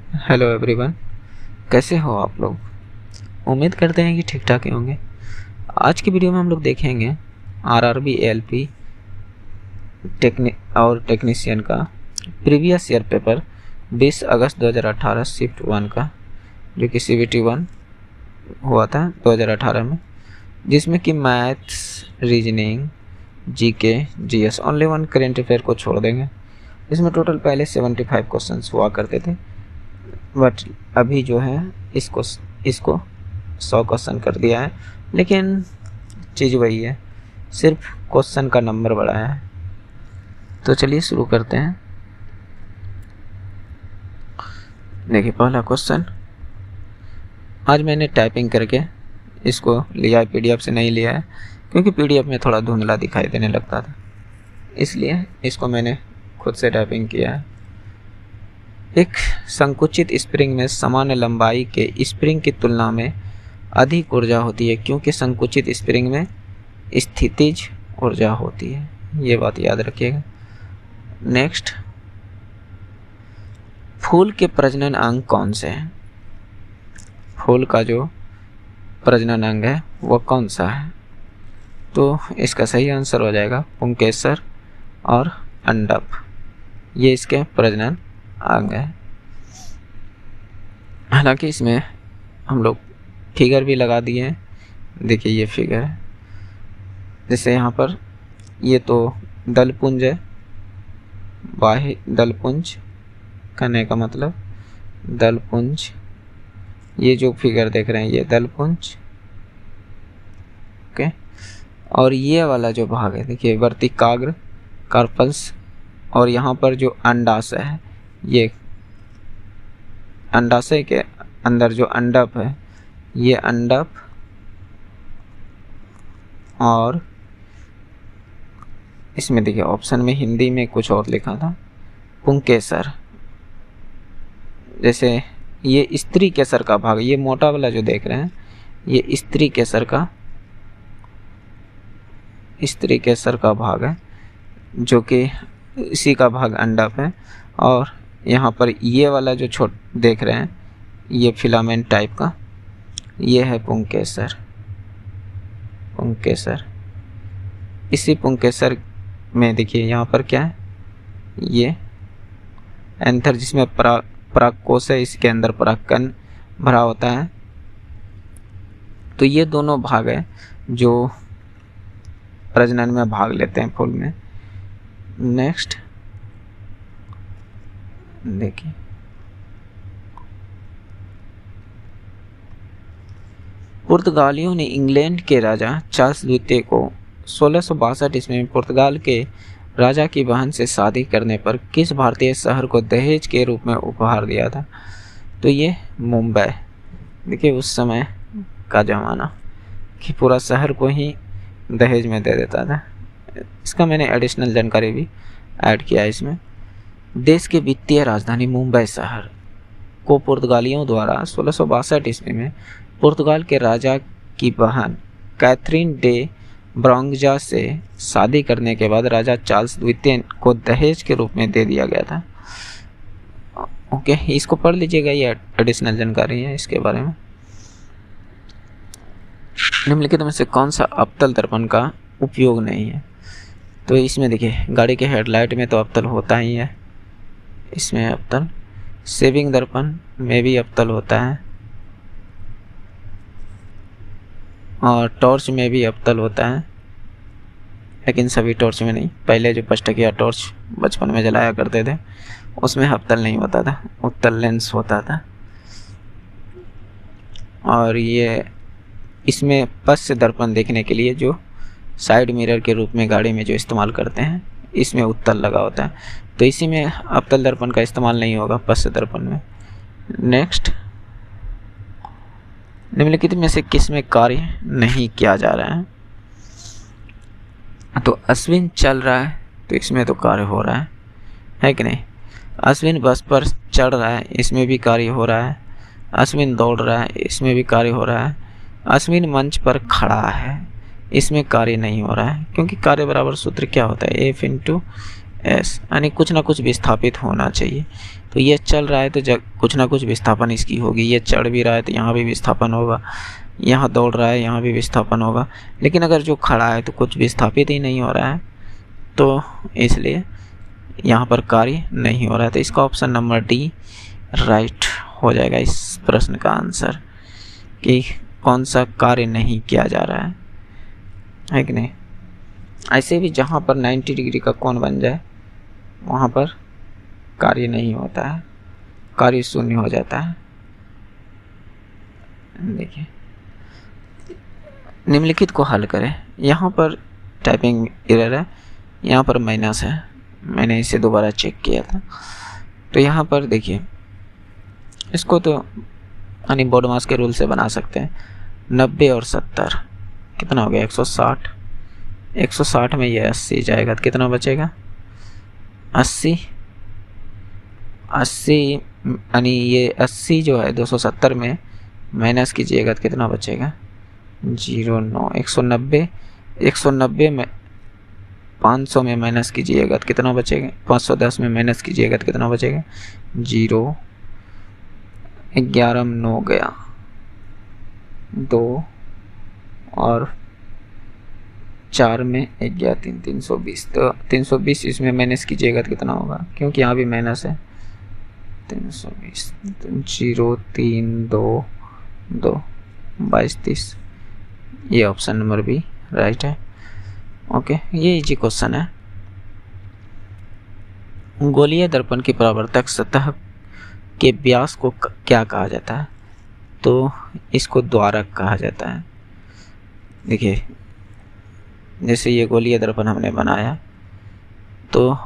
Hello everyone, कैसे हो आप लोग। उम्मीद करते हैं कि ठीक ठाक ही होंगे। आज की वीडियो में हम लोग देखेंगे आरआरबी एएलपी टेक्नीशियन का प्रीवियस ईयर पेपर 20 अगस्त 2018 शिफ्ट 1 का, जो कि CBT 1 हुआ था 2018 में, जिसमें कि maths, reasoning, GK, GS, only one current affair को छोड़ देंगे। इसमें टोटल पहले 75 क्वेश्चंस हुआ करते थे, बट अभी जो है इसको 100 क्वेश्चन कर दिया है। लेकिन चीज़ वही है, सिर्फ क्वेश्चन का नंबर बढ़ाया है। तो चलिए शुरू करते हैं। देखिए पहला क्वेश्चन, आज मैंने टाइपिंग करके इसको लिया है, PDF से नहीं लिया है, क्योंकि PDF में थोड़ा धुंधला दिखाई देने लगता था, इसलिए इसको मैंने खुद से टाइपिंग किया है। एक संकुचित स्प्रिंग में सामान्य लंबाई के स्प्रिंग की तुलना में अधिक ऊर्जा होती है, क्योंकि संकुचित स्प्रिंग में स्थितिज ऊर्जा होती है। ये बात याद रखिएगा। नेक्स्ट, फूल के प्रजनन अंग कौन से हैं? फूल का जो प्रजनन अंग है वो कौन सा है? तो इसका सही आंसर हो जाएगा पुंकेसर और अंडप, ये इसके प्रजनन अंग है। हालांकि इसमें हम लोग फिगर भी लगा दिए हैं। देखिए ये फिगर है, जैसे यहाँ पर ये तो दलपुंज है, बाह्य दलपुंज कहने का मतलब दलपुंज, ये जो फिगर देख रहे हैं ये दलपुंज, ओके। और ये वाला जो भाग है देखिए वर्तिकाग्र, कार्पल्स, और यहाँ पर जो अंडाशय है, ये अंडाशय के अंदर जो अंडप है ये अंडप, और इसमें देखिए ऑप्शन में हिंदी में कुछ और लिखा था पुंकेसर। जैसे ये स्त्री केसर का भाग, ये मोटा वाला जो देख रहे हैं ये स्त्री केसर का भाग है, जो कि इसी का भाग अंडप है। और यहाँ पर ये वाला जो देख रहे हैं ये फिलामेंट टाइप का, ये है पुंकेसर। इसी पुंकेसर में देखिए यहाँ पर क्या है, ये एंथर जिसमें परागकोश है, इसके अंदर परागकण भरा होता है। तो ये दोनों भाग है जो प्रजनन में भाग लेते हैं फूल में। नेक्स्ट देखिए, पुर्तगालियों ने इंग्लैंड के राजा चार्ल्स द्वितीय को 1662 ईस्वी में पुर्तगाल के राजा की बहन से शादी करने पर किस भारतीय शहर को दहेज के रूप में उपहार दिया था? तो ये मुंबई। देखिए उस समय का ज़माना कि पूरा शहर को ही दहेज में दे देता था। इसका मैंने एडिशनल जानकारी भी ऐड किया है इसमें। देश के वित्तीय राजधानी मुंबई शहर को पुर्तगालियों द्वारा 1662 ईस्वी में पुर्तगाल के राजा की बहन कैथरीन डे ब्रांगजा से शादी करने के बाद राजा चार्ल्स द्वितीय को दहेज के रूप में दे दिया गया था। ओके, इसको पढ़ लीजिएगा, ये एडिशनल जानकारी है इसके बारे में। निम्नलिखित में से कौन सा अवतल दर्पण का उपयोग नहीं है? तो इसमें देखिए गाड़ी के हेडलाइट में तो अवतल होता ही है, इसमें अवतल, सेविंग दर्पण में भी अवतल होता है, और टॉर्च में भी अवतल होता है, लेकिन सभी टॉर्च में नहीं। पहले जो 5 टकिया टॉर्च बचपन में जलाया करते थे उसमें अवतल नहीं होता था, उत्तल लेंस होता था। और ये इसमें पश्च दर्पण देखने के लिए जो साइड मिरर के रूप में गाड़ी में जो इस्तेमाल करते हैं, इसमें उत्तल लगा होता है, तो इसी में अवतल दर्पण का इस्तेमाल नहीं होगा, पश्च दर्पण में। नेक्स्ट, निम्नलिखित में से किस में कार्य नहीं किया जा रहा है? तो अश्विन चल रहा है तो इसमें तो कार्य हो रहा है कि नहीं? अश्विन बस पर चढ़ रहा है, इसमें भी कार्य हो रहा है। अश्विन दौड़ रहा है, इसमें भी कार्य हो रहा है। अश्विन मंच पर खड़ा है, इसमें कार्य नहीं हो रहा है, क्योंकि कार्य बराबर सूत्र क्या होता है? F × S, यानी कुछ ना कुछ विस्थापित होना चाहिए। तो ये चल रहा है तो कुछ ना कुछ विस्थापन इसकी होगी। ये चढ़ भी रहा है तो यहाँ भी विस्थापन होगा, यहाँ दौड़ रहा है यहाँ भी विस्थापन होगा। लेकिन अगर जो खड़ा है तो कुछ विस्थापित ही नहीं हो रहा है, तो इसलिए यहाँ पर कार्य नहीं हो रहा है। तो इसका ऑप्शन नंबर डी राइट हो जाएगा इस प्रश्न का आंसर, कि कौन सा कार्य नहीं किया जा रहा है कि नहीं। ऐसे भी जहाँ पर 90 डिग्री का कोण बन जाए वहाँ पर कार्य नहीं होता है, कार्य शून्य हो जाता है। देखिए निम्नलिखित को हल करें। यहाँ पर टाइपिंग एरर है, यहाँ पर माइनस है, मैंने इसे दोबारा चेक किया था। तो यहाँ पर देखिए इसको तो यानी बोडमास के रूल से बना सकते हैं। 90 और 70 कितना हो गया 160, 160 में ये 80 जाएगा तो कितना बचेगा 80 यानी ये 80 जो है 270 में माइनस कीजिएगा तो कितना बचेगा 09। 190 में 500 में माइनस कीजिएगा तो कितना बचेगा, 510 में माइनस कीजिएगा तो कितना बचेगा 0। 11 में 9 गया 2 और 4 में 1 गया 3, 320। तो 320 इसमें माइनस कीजिएगा तो कितना होगा, क्योंकि यहाँ भी माइनस है 320। 0 3 2 2 22 30। ये ऑप्शन नंबर बी राइट है। ओके, ये इजी क्वेश्चन है। गोलीय दर्पण की परावर्तक सतह के व्यास को क्या कहा जाता है, तो इसको द्वारक कहा जाता है। देखिए जैसे ये गोलीय दर्पण हमने बनाया तो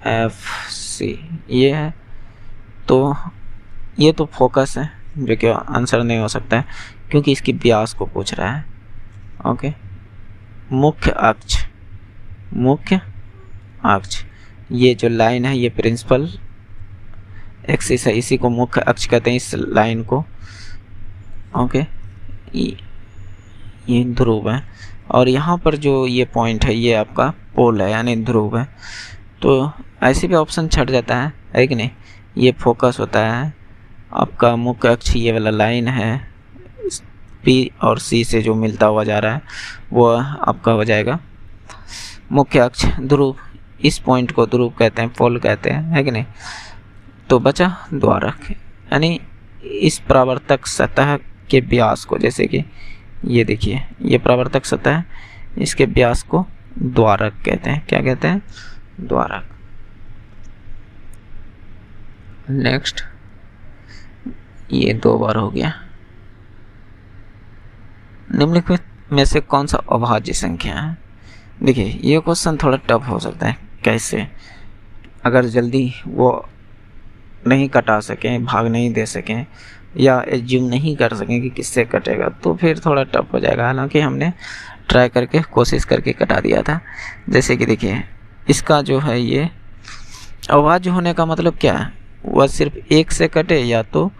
FC ये है, तो ये तो फोकस है जो कि आंसर नहीं हो सकता है क्योंकि इसकी व्यास को पूछ रहा है। ओके, मुख्य अक्ष ये जो लाइन है ये प्रिंसिपल एक्सिस है, इसी को मुख्य अक्ष कहते हैं इस लाइन को। ओके, ये ध्रुव है और यहाँ पर जो ये पॉइंट है ये आपका पोल है यानी ध्रुव है। तो ऐसे भी ऑप्शन छट जाता है कि नहीं। ये फोकस होता है, आपका मुख्य अक्ष ये वाला लाइन है, P और C से जो मिलता हुआ जा रहा है वो आपका हो जाएगा मुख्य अक्ष। ध्रुव, इस पॉइंट को ध्रुव कहते हैं, पोल कहते हैं, है कि नहीं। तो बचा द्वारक, यानी इस परावर्तक सतह के व्यास को, जैसे कि ये देखिए ये परावर्तक सतह है, इसके व्यास को द्वारक कहते हैं। क्या कहते हैं, द्वारक। नेक्स्ट, ये 2 बार हो गया। निम्नलिखित में से कौन सा अभाज्य संख्या है। देखिए ये क्वेश्चन थोड़ा टफ हो सकता है। कैसे, अगर जल्दी वो नहीं कटा सकें, भाग नहीं दे सकें या एज्यूम नहीं कर सकें कि किससे कटेगा, तो फिर थोड़ा टफ हो जाएगा। हालांकि हमने ट्राई करके कोशिश करके कटा दिया था। जैसे कि देखिए इसका जो है ये अभाज्य होने का मतलब क्या है, वह सिर्फ 1 से कटे या तो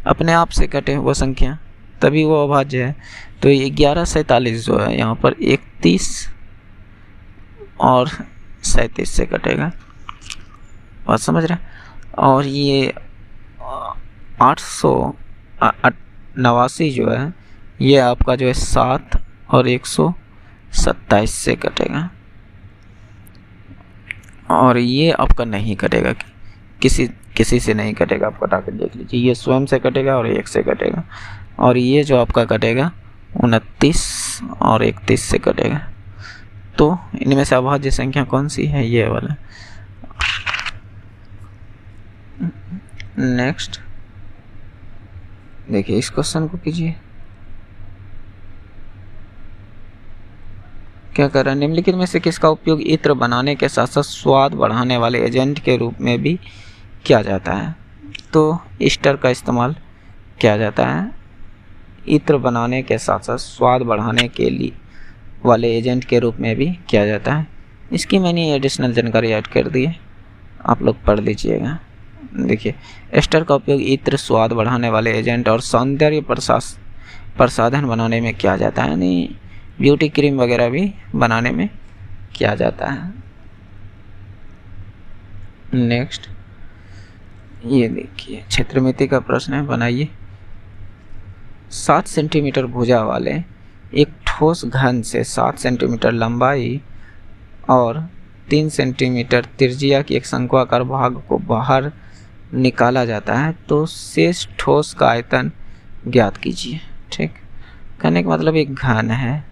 अपने आप से कटे वो संख्या, तभी वो अभाज्य है। तो ये 1147 जो है यहाँ पर 31 और 37 से कटेगा, बात समझ रहे। और ये 889 जो है ये आपका जो है 7 और 127 से कटेगा। और ये आपका नहीं कटेगा, किसी से नहीं कटेगा। आप कटा कर देख लीजिए, ये स्वयं से कटेगा और 1 से कटेगा। और ये जो आपका कटेगा 29 और 31 से कटेगा। तो इनमें से अभाज्य संख्या कौन सी है, ये वाला। नेक्स्ट देखिए इस क्वेश्चन को कीजिए। क्या कर रहा है, निम्नलिखित में से किसका उपयोग इत्र बनाने के साथ साथ स्वाद बढ़ाने वाले एजेंट के रूप में भी किया जाता है। तो ईस्टर का इस्तेमाल किया जाता है इत्र बनाने के साथ साथ स्वाद बढ़ाने के लिए वाले एजेंट के रूप में भी किया जाता है। इसकी मैंने एडिशनल जानकारी ऐड कर दी है, आप लोग पढ़ लीजिएगा। देखिए एस्टर का उपयोग इत्र, स्वाद बढ़ाने वाले एजेंट और सौंदर्य प्रसाधन बनाने में किया जाता है, यानी ब्यूटी क्रीम वगैरह भी बनाने में किया जाता है। नेक्स्ट ये देखिए क्षेत्रमिति का प्रश्न है, बनाइए। 7 सेंटीमीटर भुजा वाले एक ठोस घन से 7 सेंटीमीटर लंबाई और 3 सेंटीमीटर त्रिज्या की एक शंक्वाकार भाग को बाहर निकाला जाता है, तो शेष ठोस का आयतन ज्ञात कीजिए। ठीक, कहने का मतलब एक घन है,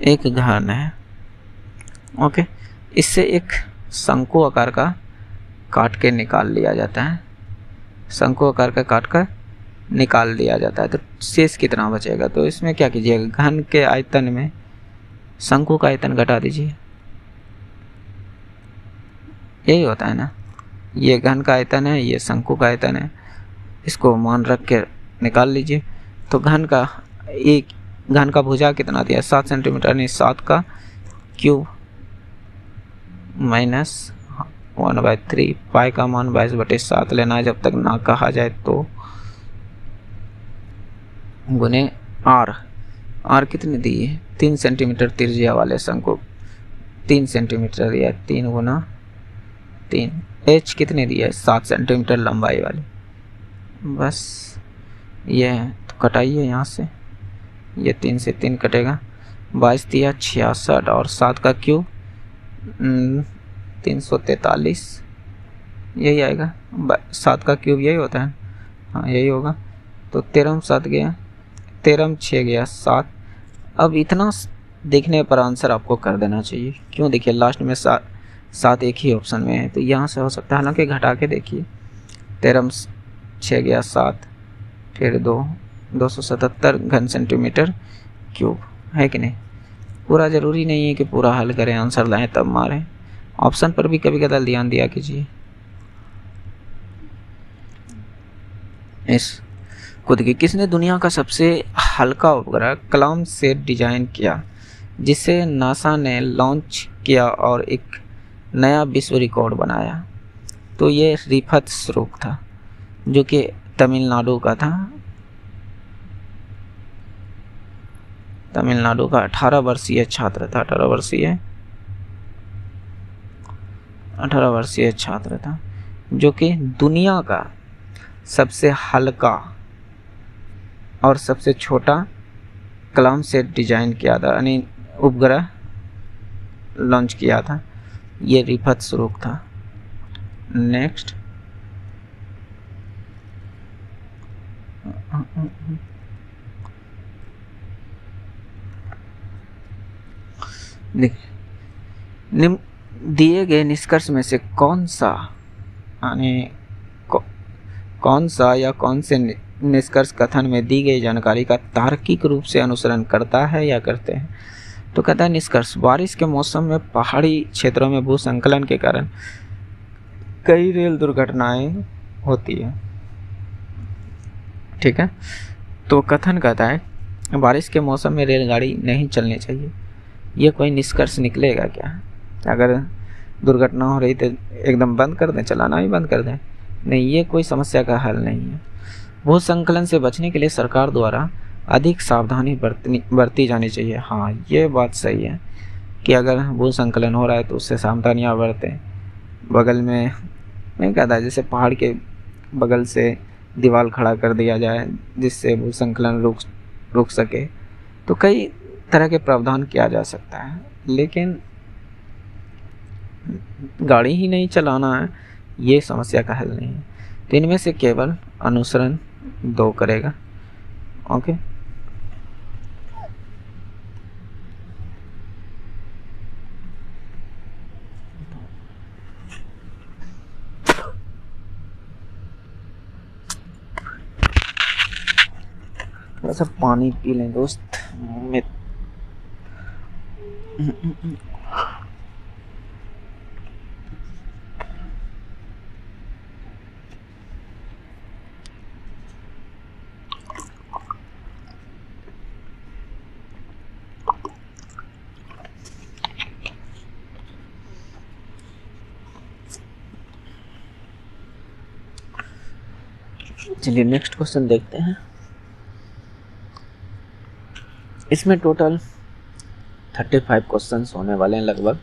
एक घन है, ओके, इससे एक शंकु आकार का काट के निकाल लिया जाता है, शंकु आकार का काट कर निकाल लिया जाता है, तो शेष कितना बचेगा? तो इसमें क्या कीजिएगा, घन के आयतन में शंकु का आयतन घटा दीजिए, यही होता है ना। ये घन का आयतन है, ये शंकु का आयतन है, इसको मान रख के निकाल लीजिए। तो घन का भुजा कितना दिया, 7 सेंटीमीटर, यानी 7 का क्यूब माइनस 1/3, पाई का मान 22/7 लेना है जब तक ना कहा जाए तो, गुने आर कितनी दी है, 3 सेंटीमीटर त्रिज्या वाले शंकु 3 सेंटीमीटर दिया, 3 गुना 3, एच कितने दिया है, 7 सेंटीमीटर लंबाई वाली, बस ये है। तो कटाइए यहाँ से, ये 3 से 3 कटेगा, 22 दिया 66 और 7 का क्यूब 343, यही आएगा। 7 का क्यूब यही होता है, हाँ यही होगा। तो 13 7 गया, 13 6 गया 7। अब इतना देखने पर आंसर आपको कर देना चाहिए, क्यों? देखिए लास्ट में 7 एक ही ऑप्शन में है, तो यहाँ से हो सकता है, हालांकि घटा के देखिए, 13 6 गया 7, फिर 277 घन सेंटीमीटर क्यूब, है कि नहीं? पूरा ज़रूरी नहीं है कि पूरा हल करें, आंसर लाएं तब मारें, ऑप्शन पर भी कभी कभी ध्यान दिया कीजिए। इस खुद की किसने दुनिया का सबसे हल्का उपग्रह कलाम से डिजाइन किया, जिसे नासा ने लॉन्च किया और एक नया विश्व रिकॉर्ड बनाया? तो ये रिफत श्रोक था, जो कि तमिलनाडु का था, तमिलनाडु का 18 वर्षीय छात्र था, 18 वर्षीय छात्र था, जो कि दुनिया का सबसे हल्का और सबसे छोटा कलाम से डिजाइन किया था, यानी उपग्रह लॉन्च किया था, ये रिफत श्रोक था। नेक्स्ट दिए गए निष्कर्ष में से कौन सा या कौन से निष्कर्ष कथन में दी गई जानकारी का तार्किक रूप से अनुसरण करता है या करते हैं? तो कहता है निष्कर्ष, बारिश के मौसम में पहाड़ी क्षेत्रों में भूस्खलन के कारण कई रेल दुर्घटनाएं होती है। ठीक है, तो कथन कहता है बारिश के मौसम में रेलगाड़ी नहीं चलनी चाहिए। ये कोई निष्कर्ष निकलेगा क्या? अगर दुर्घटना हो रही तो एकदम बंद कर दें, चलाना ही बंद कर दें? नहीं, ये कोई समस्या का हल नहीं है। भूस्खलन से बचने के लिए सरकार द्वारा अधिक सावधानी बरती जानी चाहिए। हाँ, ये बात सही है कि अगर भूस्खलन हो रहा है तो उससे सावधानियाँ बरतें। बगल में नहीं कहता है, जैसे पहाड़ के बगल से दीवार खड़ा कर दिया जाए जिससे भूस्खलन रुक सके, तो कई तरह के प्रावधान किया जा सकता है, लेकिन गाड़ी ही नहीं चलाना है, ये समस्या का हल नहीं है। तो इनमें से केवल अनुसरण 2 करेगा। ओके, थोड़ा सा पानी पी लें दोस्त। मैं चलिए नेक्स्ट क्वेश्चन देखते हैं। इसमें टोटल 35 क्वेश्चंस होने वाले हैं लगभग,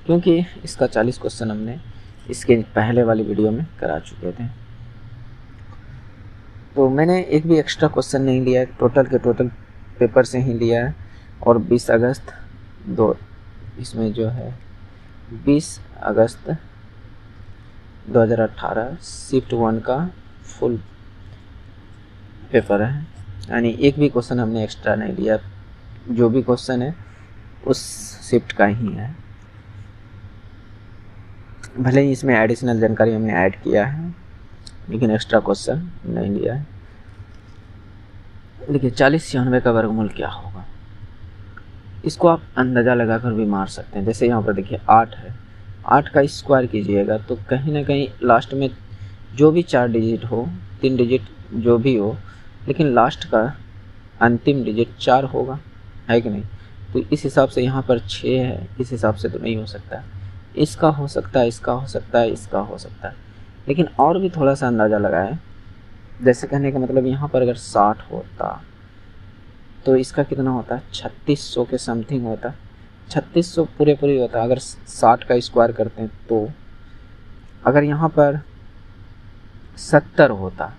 क्योंकि इसका 40 क्वेश्चन हमने इसके पहले वाली वीडियो में करा चुके थे। तो मैंने एक भी एक्स्ट्रा क्वेश्चन नहीं लिया है, टोटल के टोटल पेपर से ही लिया है। और 20 अगस्त इसमें जो है 20 अगस्त 2018 शिफ्ट 1 का फुल पेपर है, यानी एक भी क्वेश्चन हमने एक्स्ट्रा नहीं लिया, जो भी क्वेश्चन है उस शिफ्ट का ही है। भले ही इसमें एडिशनल जानकारी हमने ऐड किया है, लेकिन एक्स्ट्रा क्वेश्चन नहीं लिया है। देखिए 4096 का वर्गमूल क्या होगा, इसको आप अंदाज़ा लगाकर भी मार सकते हैं। जैसे यहाँ पर देखिए 8 है, 8 का स्क्वायर कीजिएगा तो कहीं ना कहीं लास्ट में जो भी 4 डिजिट हो, 3 डिजिट जो भी हो, लेकिन लास्ट का अंतिम डिजिट 4 होगा, है कि नहीं। तो इस हिसाब से यहाँ पर 6 है, इस हिसाब से तो नहीं हो सकता, इसका हो सकता है, इसका हो सकता है, इसका हो सकता है। लेकिन और भी थोड़ा सा अंदाज़ा लगाए, जैसे कहने का मतलब यहाँ पर अगर 60 होता तो इसका कितना होता, 3600 के समथिंग होता, 3600 पूरे होता। अगर 60 का स्क्वायर करते हैं तो अगर यहाँ पर 70 होता,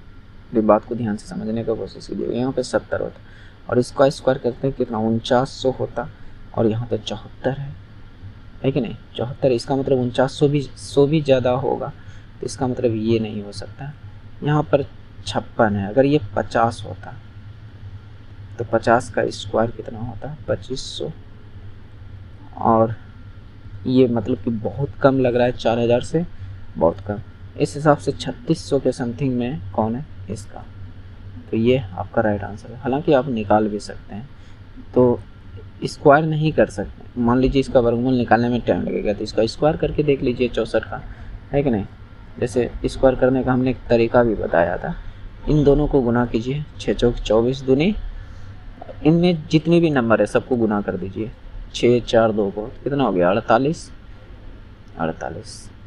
ये बात को ध्यान से समझने का कोशिश कीजिए, यहाँ पे 70 होता और इसका स्क्वायर करते हैं कितना 4900 होता, और यहाँ तो 74 है कि नहीं, 74। इसका मतलब 4900 भी ज़्यादा होगा, तो इसका मतलब ये नहीं हो सकता। यहाँ पर 56 है, अगर ये 50 होता तो 50 का स्क्वायर कितना होता 2500, और ये मतलब कि बहुत कम लग रहा है, 4000 से बहुत कम। इस हिसाब से 3600 के समथिंग में कौन है इसका, तो ये आपका राइट आंसर है। हालांकि आप निकाल भी सकते हैं, तो स्क्वायर नहीं कर सकते। मान लीजिए इसका वर्गमूल निकालने में टाइम लगेगा, तो इसका स्क्वायर करके देख लीजिए 64 का, है कि नहीं। जैसे स्क्वायर करने का हमने एक तरीका भी बताया था, इन दोनों को गुना कीजिए, 6 चौक 24 दूनी, इनमें जितने भी नंबर है सबको गुना कर दीजिए, 6 4 2 को कितना हो गया 48।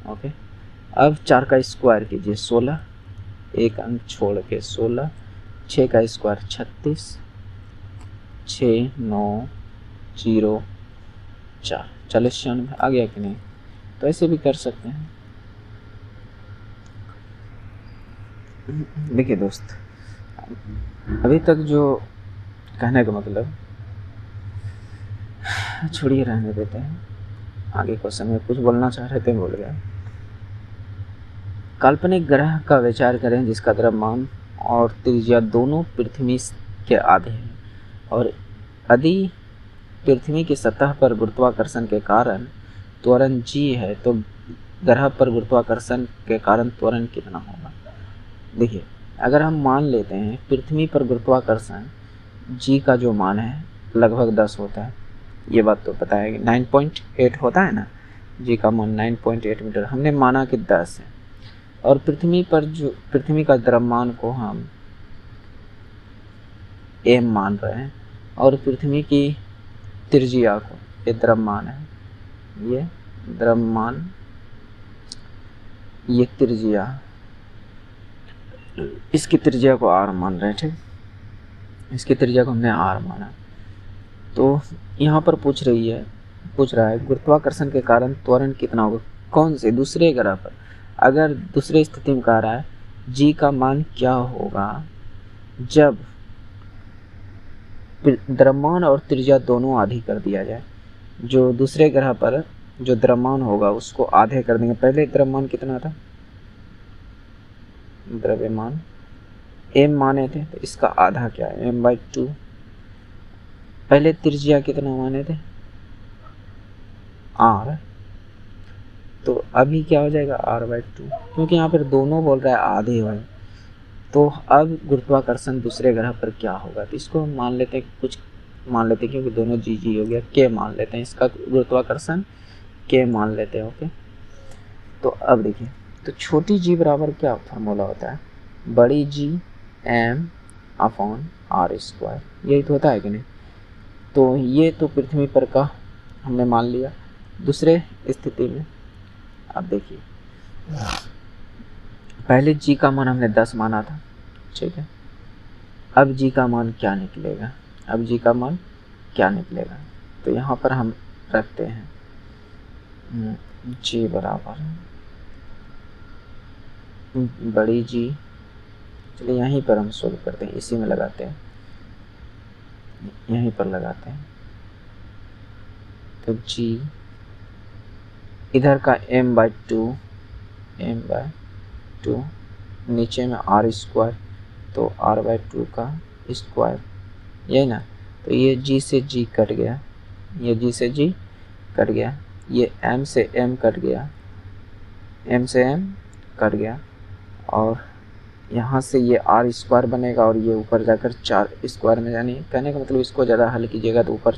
ओके, अब 4 का स्क्वायर कीजिए 16, एक अंक छोड़ के 16, 6 का स्क्वायर 36, 6 9 0 4, 40 आ गया कि नहीं। तो ऐसे भी कर सकते हैं। देखिए दोस्त, अभी तक जो कहने का मतलब छोड़िए, रहने देते हैं। आगे क्वेश्चन में कुछ बोलना चाह रहे थे, भूल गया। काल्पनिक ग्रह का विचार करें जिसका द्रव्यमान और त्रिज्या दोनों पृथ्वी के आधे हैं, और यदि पृथ्वी की सतह पर गुरुत्वाकर्षण के कारण त्वरण g है, तो ग्रह पर गुरुत्वाकर्षण के कारण त्वरण कितना होगा। देखिए, अगर हम मान लेते हैं पृथ्वी पर गुरुत्वाकर्षण g का जो मान है लगभग 10 होता है, ये बात तो पता है, 9.8 होता है ना, g का मान 9.8 मीटर, हमने माना कि 10 है। और पृथ्वी पर जो पृथ्वी का द्रव्यमान को हम m मान रहे हैं, और पृथ्वी की त्रिज्या को, ये द्रव्यमान है, ये द्रव्यमान, ये त्रिज्या, इसकी त्रिज्या को r मान रहे हैं, ठीक, इसकी त्रिज्या को हमने r माना। तो यहाँ पर पूछ रहा है गुरुत्वाकर्षण के कारण त्वरण कितना होगा, कौन से दूसरे ग्रह पर। अगर दूसरे स्थिति में कह रहा है g का मान क्या होगा जब द्रव्यमान और त्रिज्या दोनों आधी कर दिया जाए। जो दूसरे ग्रह पर जो द्रव्यमान होगा उसको आधे कर देंगे। पहले द्रव्यमान कितना था, द्रव्यमान m माने थे, तो इसका आधा क्या है m/2। पहले त्रिज्या कितना माने थे r, तो अभी क्या हो जाएगा r/2, क्योंकि यहाँ पर दोनों बोल रहा है आधे हुए। तो अब गुरुत्वाकर्षण दूसरे ग्रह पर क्या होगा, तो इसको हम मान लेते हैं, कुछ मान लेते हैं, क्योंकि दोनों g हो गया, k मान लेते हैं, इसका गुरुत्वाकर्षण k मान लेते हैं। ओके, तो अब देखिए, तो छोटी g बराबर क्या फार्मूला होता है, बड़ी g m/r², यही तो होता है कि नहीं। तो ये तो पृथ्वी पर का हमने मान लिया। दूसरे स्थिति में अब देखिए, पहले g का मान हमने 10 माना था, ठीक है। अब g का मान क्या निकलेगा, अब g का मान क्या निकलेगा। तो यहाँ पर हम रखते हैं जी बराबर बड़ी जी, चलिए यहीं पर हम सोल्व करते हैं, इसी में लगाते हैं, यहीं पर लगाते हैं। तो जी इधर का m/2 नीचे में r², तो r/2 का स्क्वायर, यही ना। तो ये g से g कट गया, ये g से g कट गया, ये m से m कट गया, m से m कट गया, और यहाँ से ये r² बनेगा, और ये ऊपर जाकर 4² में, यानी कहने का मतलब इसको ज़्यादा हल कीजिएगा तो ऊपर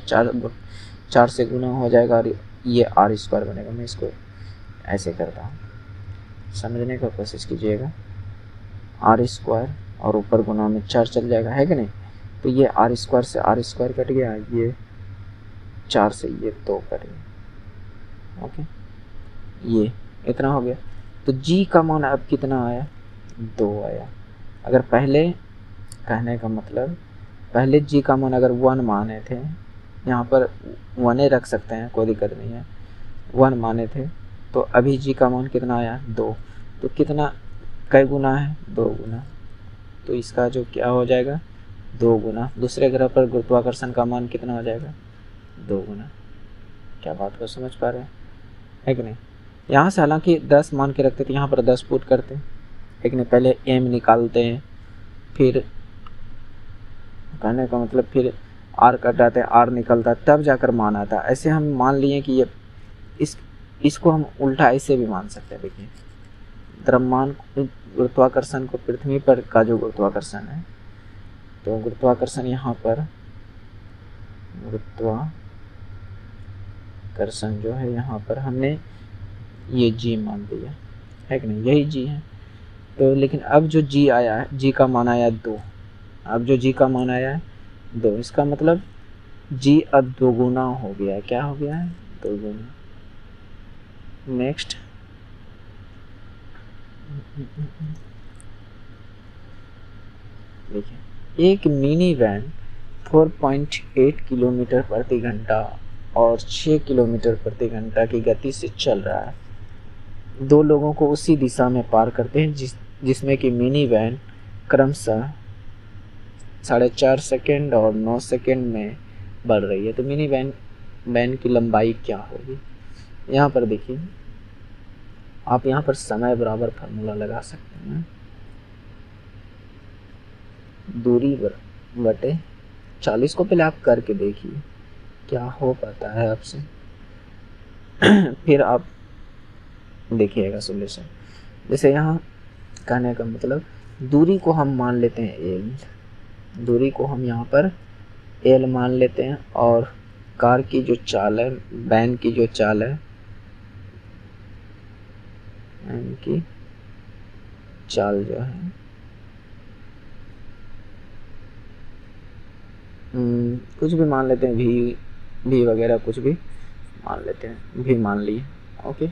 4 से गुना हो जाएगा और ये r² बनेगा। मैं इसको ऐसे करता हूँ, समझने का कोशिश कीजिएगा। r² और ऊपर गुना में 4 चल जाएगा, है कि नहीं। तो ये r² से r² कट गया, ये 4 से ये 2 कट गया, ओके, ये इतना हो गया। तो g का मान अब कितना आया, 2 आया। अगर पहले, कहने का मतलब पहले g का मान अगर 1 माने थे, यहाँ पर 1 रख सकते हैं, कोई दिक्कत नहीं है, 1 माने थे, तो अभी g का मान कितना आया, 2। तो कितना, कई गुना है, 2 गुना। तो इसका जो क्या हो जाएगा, 2 गुना। दूसरे ग्रह पर गुरुत्वाकर्षण का मान कितना हो जाएगा, 2 गुना। क्या बात को समझ पा रहे हैं, है कि नहीं। यहाँ से हालांकि 10 मान के रखते थे, यहाँ पर 10 पुट करते, लेकिन पहले m निकालते हैं, फिर कहने का मतलब फिर r कट जाते हैं, r निकलता तब जाकर मान आता। ऐसे हम मान लिए कि ये इसको हम उल्टा ऐसे भी मान सकते हैं। देखिए, द्रव्यमान गुरुत्वाकर्षण को पृथ्वी पर का जो गुरुत्वाकर्षण है, तो गुरुत्वाकर्षण यहाँ पर गुरुत्वाकर्षण जो है यहाँ पर हमने ये g मान दिया, है कि नहीं, यही g है। तो लेकिन अब जो g आया है, g का मान आया 2, अब जो g का मान आया है 2, इसका मतलब g अब 2 गुना हो गया। क्या हो गया है, 2 गुना। नेक्स्ट, देखिए, एक मिनी वैन 4.8 किलोमीटर प्रति घंटा और 6 किलोमीटर प्रति घंटा की गति से चल रहा है। 2 लोगों को उसी दिशा में पार करते हैं जिसमें कि मिनी वैन क्रमशः 4.5 सेकेंड और 9 सेकेंड में बढ़ रही है। तो मिनी वैन की लंबाई क्या होगी। यहाँ पर देखिए, आप यहाँ पर समय बराबर फार्मूला लगा सकते हैं, दूरी बटे 40 को पहले आप करके देखिए क्या हो पाता है आपसे, फिर आप देखिएगा सोल्यूशन। जैसे यहाँ कहने का मतलब दूरी को हम मान लेते हैं l, दूरी को हम यहाँ पर l मान लेते हैं, और कार की जो चाल है, वैन की जो चाल है, वैन की चाल जो है कुछ भी मान लेते हैं, भी वगैरह कुछ भी मान लेते हैं, भी मान लिए, ओके।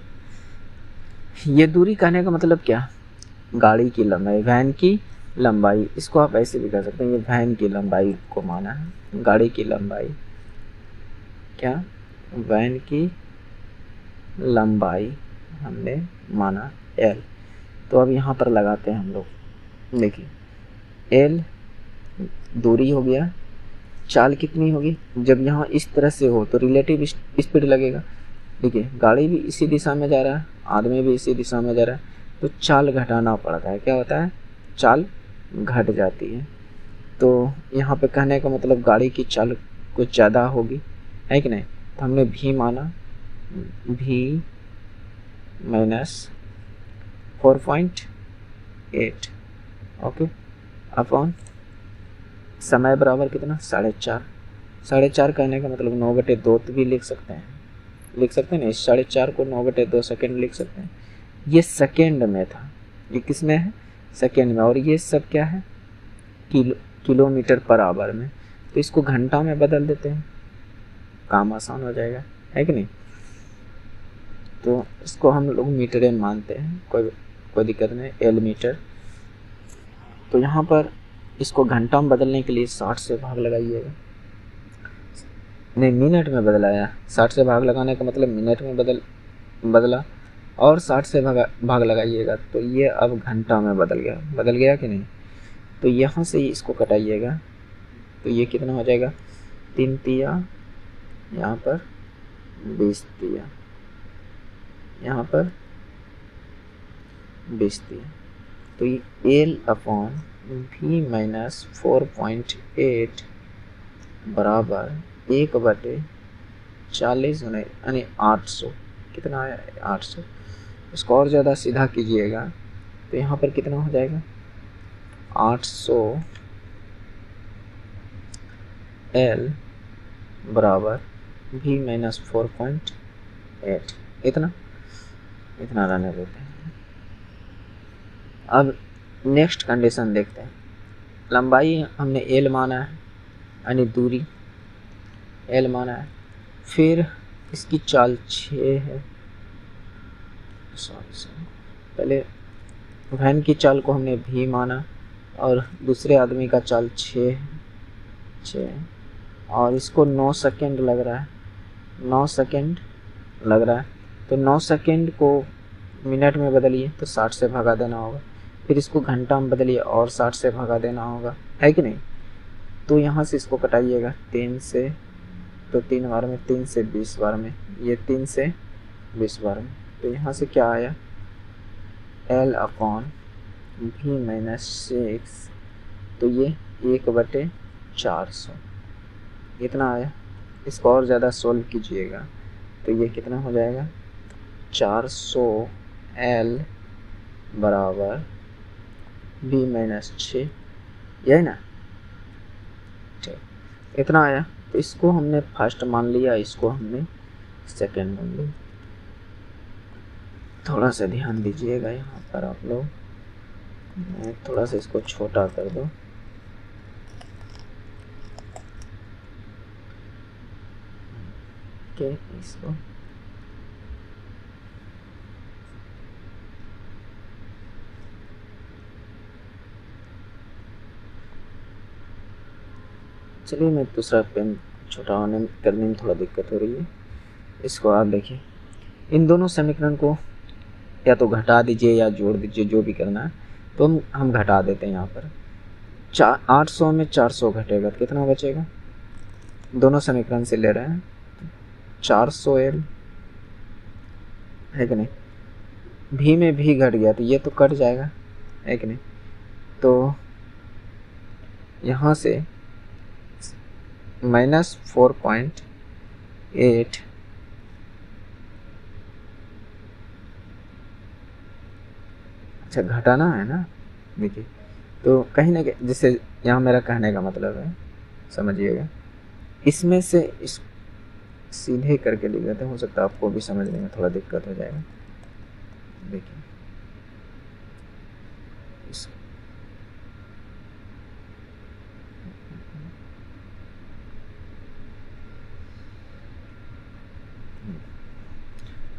ये दूरी कहने का मतलब क्या, गाड़ी की लंबाई, वैन की लंबाई। इसको आप ऐसे भी कर सकते हैं, ये वैन की लंबाई को माना है, गाड़ी की लंबाई, क्या, वैन की लंबाई हमने माना l। तो अब यहाँ पर लगाते हैं हम लोग, देखिए l दूरी हो गया, चाल कितनी होगी, जब यहाँ इस तरह से हो तो रिलेटिव स्पीड लगेगा। देखिए, गाड़ी भी इसी दिशा में जा रहा है, आदमी भी इसी दिशा में जा रहा है, तो चाल घटाना पड़ता है। क्या होता है, चाल घट जाती है। तो यहाँ पे कहने का मतलब गाड़ी की चाल कुछ ज़्यादा होगी, है कि नहीं। तो हमने भी माना, भी माइनस 4.8, ओके, अपॉन समय बराबर कितना, 4.5। 4.5 कहने का मतलब 9/2 भी लिख सकते हैं, इस 4.5 को 9/2 सेकेंड लिख सकते हैं। ये सेकेंड में था, ये किस में है, सेकेंड में, और ये सब क्या है, किलोमीटर पर आवर में। तो इसको घंटा में बदल देते हैं, काम आसान हो जाएगा, है कि नहीं। तो इसको हम लोग मीटर में मानते हैं, कोई दिक्कत नहीं, l मीटर। तो यहाँ पर इसको घंटा में बदलने के लिए 60 से भाग लगाइएगा, नहीं, मिनट में बदलाया। 60 से भाग लगाने का मतलब मिनट में बदला, और 60 से भाग लगाइएगा तो ये अब घंटा में बदल गया कि नहीं। तो यहाँ से इसको कटाइएगा तो ये कितना हो जाएगा, 3 तिया, यहाँ पर 20 तिया, यहाँ पर 20 दिया। तो ये L/V-4.8 बराबर 1/40 होने यानी 800। कितना आया, 800। इसको और ज़्यादा सीधा कीजिएगा तो यहाँ पर कितना हो जाएगा, 800 L बराबर V-4.8। इतना रहने देते हैं। अब नेक्स्ट कंडीशन देखते हैं। लंबाई हमने L माना है यानी दूरी L माना है, फिर इसकी चाल 6 है। पहले वैन की चाल को हमने V माना और दूसरे आदमी का चाल 6 और इसको 9 सेकेंड लग रहा है, 9 सेकेंड लग रहा है। तो 9 सेकेंड को मिनट में बदलिए तो 60 से भगा देना होगा, फिर इसको घंटा में बदलिए और 60 से भगा देना होगा, है कि नहीं। तो यहाँ से इसको कटाइएगा 3 से, तो 3 बार में, 3 से 20 बार में, ये 3 से 20 बार में। तो यहाँ से क्या आया, L/V-6, तो ये 1/400 इतना आया। इसको और ज़्यादा सोल्व कीजिएगा तो ये कितना हो जाएगा, 400 L बराबर V-6, यही ना, ठीक, इतना आया। तो इसको हमने फर्स्ट मान लिया, इसको हमने सेकंड मान लिया। थोड़ा सा ध्यान दीजिएगा यहाँ पर आप लोग, मैं थोड़ा सा इसको छोटा कर दो। इसको चलिए, मैं दूसरा पेन छोटा करने में थोड़ा दिक्कत हो रही है। इसको आप देखिए, इन दोनों समीकरण को या तो घटा दीजिए या जोड़ दीजिए, जो भी करना है। तो हम घटा देते हैं यहाँ पर। 800 में 400 घटेगा तो कितना बचेगा, दोनों समीकरण से ले रहे हैं, 400 L है कि नहीं। भी में भी घट गया तो ये तो कट जाएगा, है कि नहीं। तो यहाँ से -4.8 अच्छा घटाना है ना, देखिए। तो कहीं ना कहीं, जैसे यहाँ मेरा कहने का मतलब है, समझिएगा, इसमें से इस सीधे करके लिख देते हैं, हो सकता है आपको भी समझने में थोड़ा दिक्कत हो जाएगा। देखिए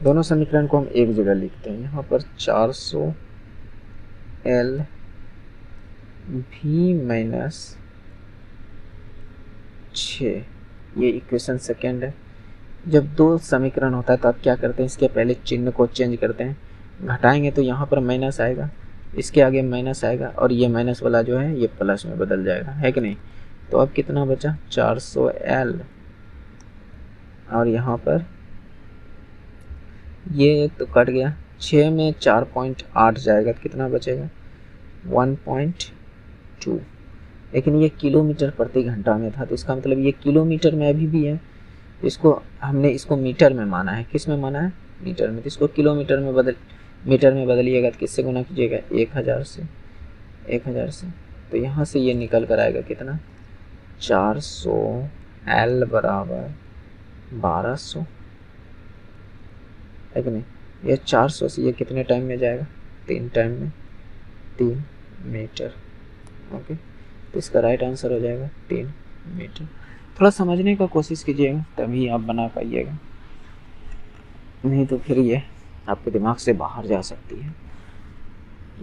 दोनों समीकरण को हम एक जगह लिखते हैं। यहाँ पर 400 L V-6, ये इक्वेशन सेकेंड है। जब दो समीकरण होता है तो आप क्या करते हैं, इसके पहले चिन्ह को चेंज करते हैं। घटाएंगे तो यहाँ पर माइनस आएगा, इसके आगे माइनस आएगा, और ये माइनस वाला जो है ये प्लस में बदल जाएगा, है कि नहीं। तो अब कितना बचा, 400 L, और यहाँ पर ये तो कट गया, 6 में 4.8 जाएगा तो कितना बचेगा, 1.2। लेकिन ये किलोमीटर प्रति घंटा में था, तो इसका मतलब ये किलोमीटर में अभी भी है। इसको हमने इसको मीटर में माना है, किस में माना है, मीटर में। तो इसको किलोमीटर में मीटर में बदलिएगा तो किससे गुना कीजिएगा, 1000 से। तो यहाँ से ये निकल कर आएगा कितना, 400 L बराबर 1200, है कि नहीं। ये 400 से ये कितने टाइम में जाएगा, 3 टाइम में, 3 मीटर। ओके, तो इसका राइट आंसर हो जाएगा 3 मीटर। थोड़ा समझने का कोशिश कीजिएगा तभी आप बना पाइएगा, नहीं तो फिर ये आपके दिमाग से बाहर जा सकती है।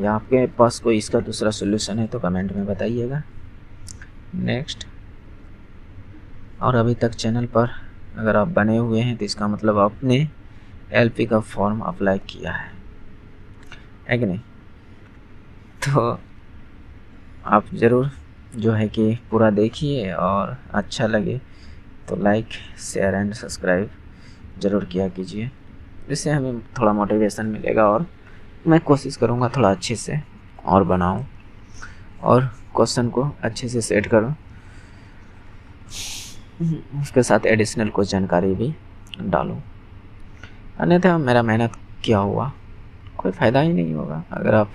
या आपके पास कोई इसका दूसरा सोल्यूशन है तो कमेंट में बताइएगा। नेक्स्ट, और अभी तक चैनल पर अगर आप बने हुए हैं तो इसका मतलब आपने एलपी का फॉर्म अप्लाई किया है कि नहीं। तो आप ज़रूर जो है कि पूरा देखिए और अच्छा लगे तो लाइक शेयर एंड सब्सक्राइब ज़रूर किया कीजिए। इससे हमें थोड़ा मोटिवेशन मिलेगा और मैं कोशिश करूँगा थोड़ा अच्छे से और बनाऊँ और क्वेश्चन को अच्छे से सेट करूँ, उसके साथ एडिशनल कुछ जानकारी भी डालूँ। अन्यथा मेरा मेहनत क्या हुआ, कोई फ़ायदा ही नहीं होगा अगर आप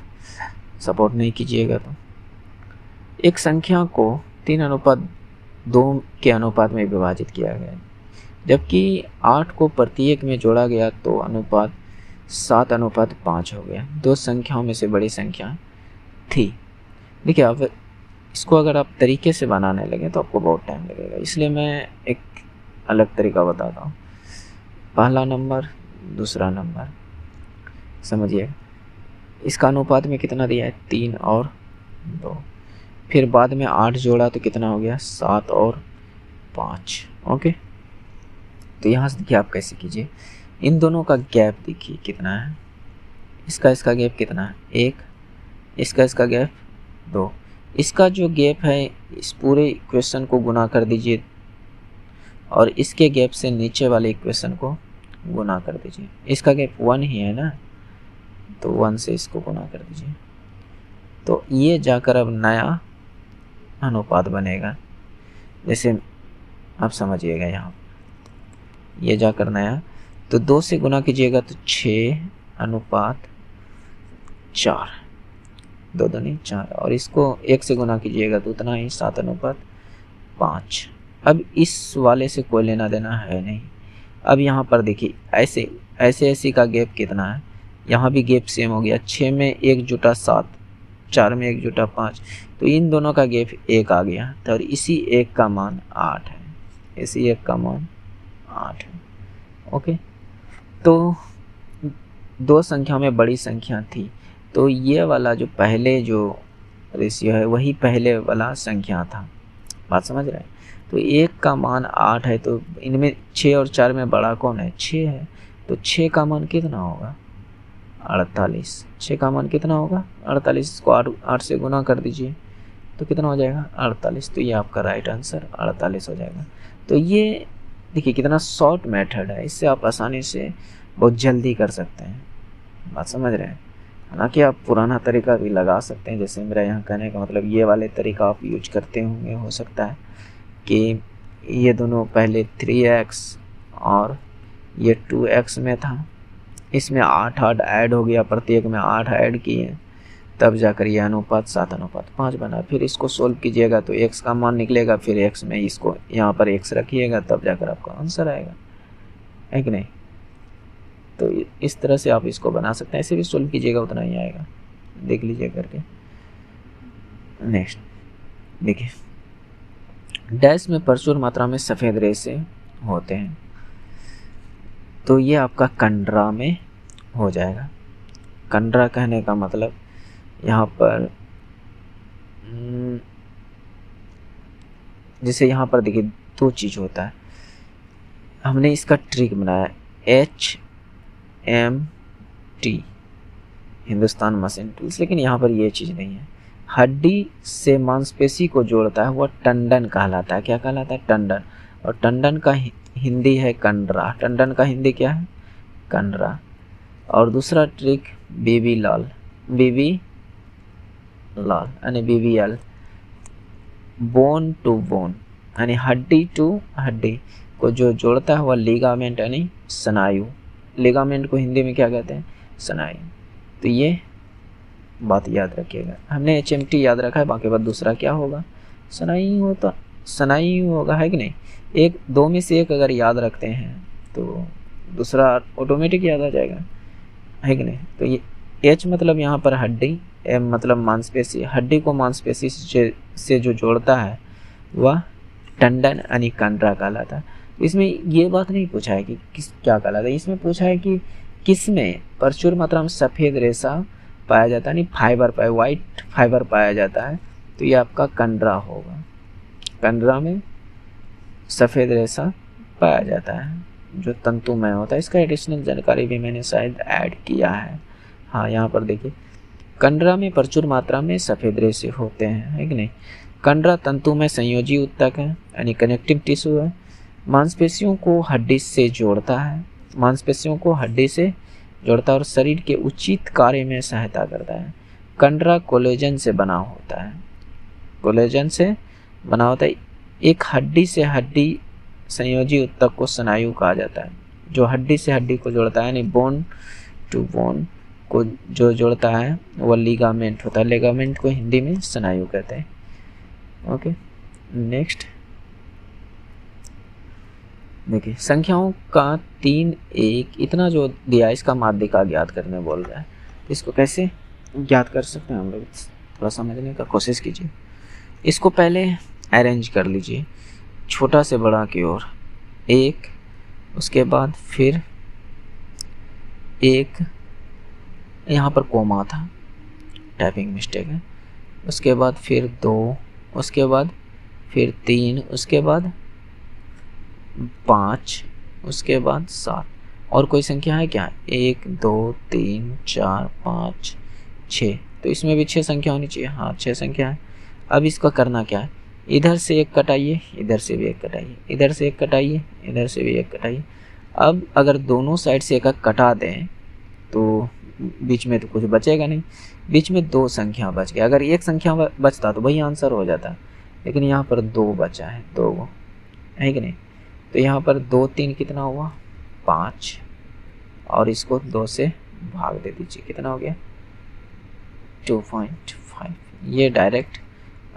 सपोर्ट नहीं कीजिएगा। तो एक संख्या को 3:2 के अनुपात में विभाजित किया गया, जबकि 8 को प्रत्येक में जोड़ा गया तो अनुपात 7:5 हो गया। दो संख्याओं में से बड़ी संख्या थी। देखिए, अब इसको अगर आप तरीके से बनाने लगे तो आपको बहुत टाइम लगेगा, इसलिए मैं एक अलग तरीका बताता हूँ। पहला नंबर, दूसरा नंबर, समझिए इसका अनुपात में कितना दिया है, 3 और 2। फिर बाद में 8 जोड़ा तो कितना हो गया, 7 और 5। ओके, तो यहाँ से देखिए आप कैसे कीजिए, इन दोनों का गैप देखिए कितना है, इसका गैप कितना है, 1, इसका गैप 2। इसका जो गैप है इस पूरे इक्वेशन को गुना कर दीजिए और इसके गैप से नीचे वाले इक्वेशन को गुना कर दीजिए। इसका गैप 1 ही है ना, तो 1 से इसको गुना कर दीजिए। तो ये जाकर अब नया अनुपात बनेगा। जैसे आप समझिएगा, यहाँ ये जाकर नया, तो 2 से गुना कीजिएगा तो 6:4, 2 दूनी 4, और इसको 1 से गुना कीजिएगा तो उतना ही, 7:5। अब इस वाले से कोई लेना देना है नहीं। अब यहाँ पर देखिए ऐसे का गैप कितना है, यहाँ भी गैप सेम हो गया, 6 में 1 जुटा 7, 4 में 1 जुटा 5, तो इन दोनों का गैप 1 आ गया। तो और इसी 1 का मान 8 है, इसी 1 का मान 8 है। ओके, तो दो संख्या में बड़ी संख्या थी, तो ये वाला जो पहले जो रेशियो है वही पहले वाला संख्या था। बात समझ रहे हैं। तो 1 का मान 8 है, तो इनमें 6 और 4 में बड़ा कौन है, 6 है। तो 6 का मान कितना होगा, 48। 6 का मान कितना होगा, 48 को 8 से गुना कर दीजिए तो कितना हो जाएगा, 48। तो ये आपका राइट आंसर 48 हो जाएगा। तो ये देखिए कितना शॉर्ट मेथड है, इससे आप आसानी से बहुत जल्दी कर सकते हैं। बात समझ रहे हैं। हालांकि आप पुराना तरीका भी लगा सकते हैं, जैसे मेरा यहाँ कहने का मतलब ये वाले तरीका आप यूज करते होंगे। हो सकता है कि ये दोनों पहले 3x और ये 2x में था, इसमें 8 ऐड हो गया, प्रत्येक में 8 ऐड किए, तब जाकर ये अनुपात 7:5 बना। फिर इसको सोल्व कीजिएगा तो x का मान निकलेगा, फिर x में इसको यहाँ पर x रखिएगा, तब जाकर आपका आंसर आएगा, है कि नहीं। तो इस तरह से आप इसको बना सकते हैं, ऐसे भी सोल्व कीजिएगा उतना ही आएगा, देख लीजिए करके। नेक्स्ट देखिए, डैश में प्रचुर मात्रा में सफ़ेद रेशे होते हैं, तो ये आपका कंडरा में हो जाएगा। कंडरा कहने का मतलब यहाँ पर जैसे यहाँ पर देखिए 2 चीज़ होता है, हमने इसका ट्रिक बनाया HMT, हिंदुस्तान मशीन टूल्स, लेकिन यहाँ पर ये चीज़ नहीं है। हड्डी से मांसपेशी को जोड़ता है वह टंडन कहलाता है। क्या कहलाता है, टंडन। और टंडन का हिंदी है कंडरा। टंडन का हिंदी क्या है, कंडरा। और दूसरा ट्रिक बीबी लाल यानी BBL, बोन टू बोन यानी हड्डी टू हड्डी को जो जोड़ता है वह लिगामेंट यानी स्नायु। लिगामेंट को हिंदी में क्या कहते हैं, स्नायु। तो ये बात याद रखिएगा। हमने HMT याद रखा है, बाकी बात दूसरा क्या होगा, स्नायु हो, तो स्नायु होगा, है कि नहीं। 2 में से एक अगर याद रखते हैं तो दूसरा ऑटोमेटिक याद आ जाएगा, है कि नहीं। तो ये H मतलब यहाँ पर हड्डी, M मतलब मांसपेशी। हड्डी को मांसपेशी से जो जोड़ता है वह टंडन यानी कंडरा कहलाता है। इसमें ये बात नहीं पूछा है कि क्या कहलाता है, इसमें पूछा है कि किस में प्रचुर मात्रा में सफ़ेद रेशा पाया जाता है, यानी फाइबर वाइट फाइबर पाया जाता है, तो ये आपका कंडरा होगा। कंडरा में सफ़ेद रेशा पाया जाता है जो तंतुमय होता है। इसका एडिशनल जानकारी भी मैंने शायद ऐड किया है। हाँ, यहाँ पर देखिए, कंडरा में प्रचुर मात्रा में सफ़ेद रेशे होते हैं, है कि नहीं। कंडरा तंतु में संयोजी ऊतक है, यानी कनेक्टिव टिश्यू है। मांसपेशियों को हड्डी से जोड़ता है, मांसपेशियों को हड्डी से जोड़ता है और शरीर के उचित कार्य में सहायता करता है। कंडरा कोलेजन से बना होता है, कोलेजन से बना होता है। एक हड्डी से हड्डी संयोजी ऊतक को स्नायु कहा जाता है, जो हड्डी से हड्डी को जोड़ता है, यानी बोन टू बोन को जो जोड़ता है वह लिगामेंट होता है। लिगामेंट को हिंदी में स्नायु कहते हैं। ओके, नेक्स्ट देखिए, संख्याओं का 3 1 इतना जो दिया इसका माध्यिका ज्ञात करने बोल रहा है। इसको कैसे ज्ञात कर सकते हैं हम लोग, थोड़ा समझने का कोशिश कीजिए। इसको पहले अरेंज कर लीजिए छोटा से बड़ा की ओर, 1, उसके बाद फिर 1, यहाँ पर कोमा था, टाइपिंग मिस्टेक है। उसके बाद फिर 2, उसके बाद फिर 3, उसके बाद 5, उसके बाद 7। और कोई संख्या है क्या? 1 2 3 4 5 6। तो इसमें भी 6 संख्या होनी चाहिए। हाँ, 6 संख्या है। अब इसका करना क्या है, इधर से 1 कटाइए, इधर से भी 1 कटाइए, इधर से 1 कटाइए, इधर से भी 1 कटाइए। अब अगर दोनों साइड से 1 कटा दें तो बीच में तो कुछ बचेगा नहीं, बीच में 2 संख्या बच गया। अगर 1 संख्या बचता तो वही आंसर हो जाता, लेकिन यहाँ पर 2 बचा है, 2 है कि नहीं। तो यहाँ पर 2 3 कितना हुआ? 5, और इसको 2 से भाग दे दीजिए, कितना हो गया? 2.5। ये डायरेक्ट